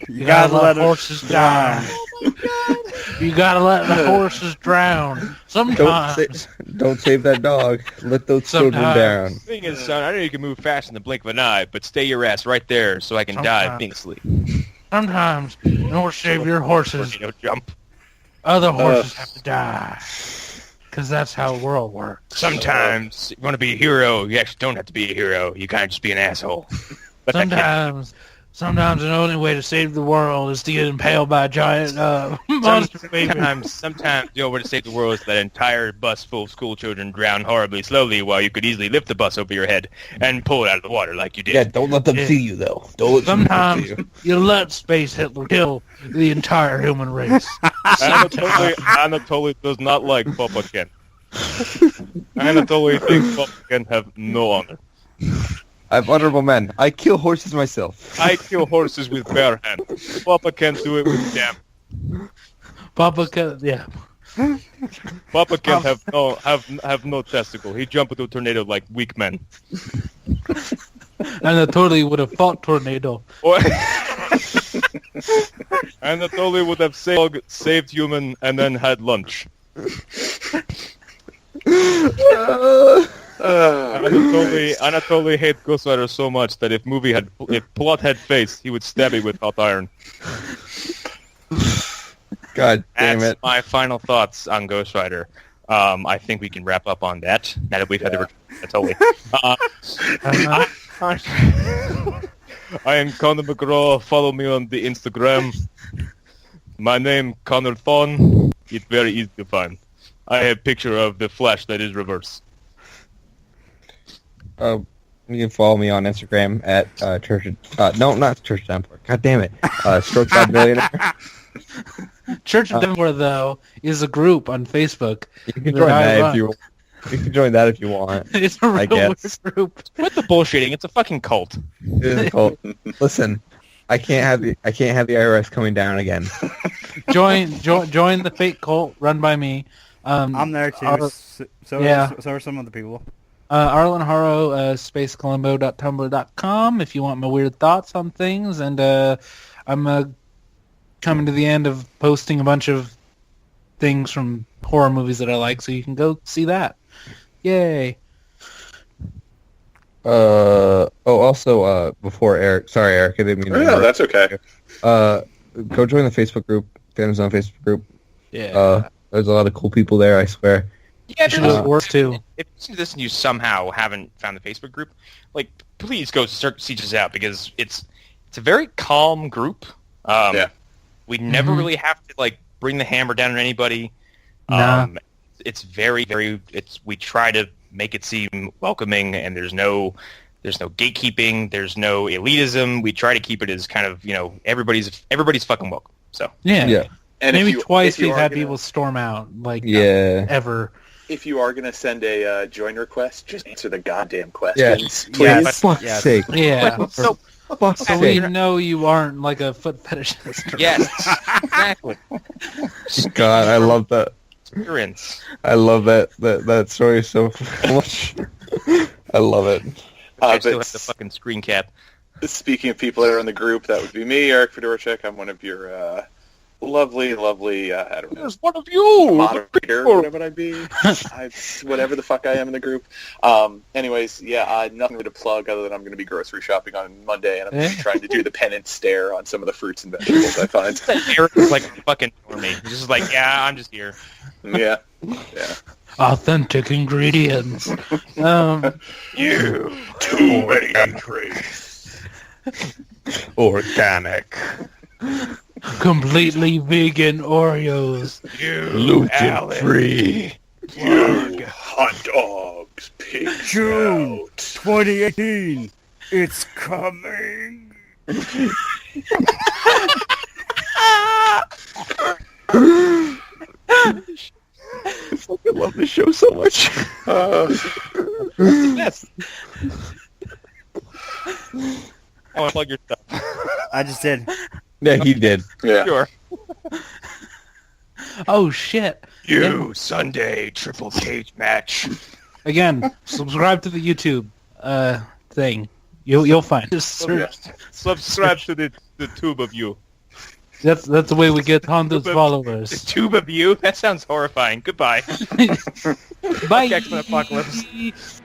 you gotta let horses down. You gotta let the horses drown. Sometimes. Don't save that dog. Let those children Sometimes. down. The thing is, son, I know you can move fast in the blink of an eye, but stay your ass right there so I can die Sometimes. being asleep. Sometimes, in order to save your horses, Tornado jump. other horses have to die. Because that's how the world works. Sometimes, if you want to be a hero, you actually don't have to be a hero. You kind of just be an asshole. But that can't- Sometimes the only way to save the world is to get impaled by a giant monster baby. Sometimes the only way to save the world is that entire bus full of school children drown horribly slowly while you could easily lift the bus over your head and pull it out of the water like you did. Yeah, don't let them Yeah. see you, though. Don't let them Sometimes see you. you let Space Hitler kill the entire human race. Anatoly does not like Papa Ken. Anatoly thinks Papa Ken have no honor. I'm honorable man. I kill horses myself. I kill horses with bare hands. Papa can do it with damn. Yeah. Papa can have no testicle. He jump into a tornado like weak men. And I totally would have fought Tornado. Or Anatoly would have saved human and then had lunch. Anatoly hates Ghost Rider so much that if plot had face, he would stab it with hot iron. God damn That's it. my final thoughts on Ghost Rider. I think we can wrap up on that now that we've had the Anatoly. I am Connor McGraw. Follow me on the Instagram. My name Connor Thon. It's very easy to find. I have picture of the Flash that is reverse. You can follow me on Instagram at Church. No, not Church Empire. God damn it. Stroke God Millionaire. Church of Denver, though, is a group on Facebook. You can join that if you. You can join that if you want. It's a real weird group. Quit the bullshitting. It's a fucking cult. It is a cult. Listen, I can't have the IRS coming down again. Join the fake cult run by me. I'm there too. So are some other people. Arlen Haro, spacecolombo.tumblr.com if you want my weird thoughts on things. And I'm coming to the end of posting a bunch of things from horror movies that I like, so you can go see that. Yay. Also, before Eric, sorry, Eric, I didn't mean to No, that's okay. Go join the Facebook group, Phantom Zone Facebook group. Yeah. There's a lot of cool people there, I swear. Yeah, Worse too. If this and you somehow haven't found the Facebook group, like, please go seek us out, because it's a very calm group. We never really have to like bring the hammer down on anybody. Nah. It's very, very. We try to make it seem welcoming, and there's no gatekeeping, there's no elitism. We try to keep it as kind of, everybody's fucking welcome. So yeah. And maybe twice if you we've are had gonna- people storm out, like ever. If you are going to send a join request, just answer the goddamn Yeah, questions, please. please. For fuck's sake. Yeah. So Fuck's So we sake. know you aren't like a foot fetishist. yes, exactly. God, I love that. Experience. I love that story so much. I love it. I still But have the fucking screen cap. speaking of people that are in the group, that would be me, Eric Fedorchuk. I'm one of your lovely, I don't know, There's one of you. moderator, whatever I'd be. Whatever the fuck I am in the group. Anyways, nothing to plug other than I'm going to be grocery shopping on Monday, and I'm just trying to do the penance stare on some of the fruits and vegetables I find. Eric is like a fucking normie. He's just like, yeah, I'm just here. Yeah. Authentic ingredients. You too many entries. Organic. Completely vegan Oreos. Gluten-free. You hot dogs, pig June snout. 2018. It's coming. I fucking love this show so much. Yes. I want to plug your stuff. I just did. Yeah, he did. Yeah. Sure. Oh shit! Sunday triple cage match. Again, subscribe to the YouTube thing. You'll find. Just search. Subscribe to the tube of you. That's the way we get hundreds of The followers. tube of you? That sounds horrifying. Goodbye. Bye. X-Men Apocalypse.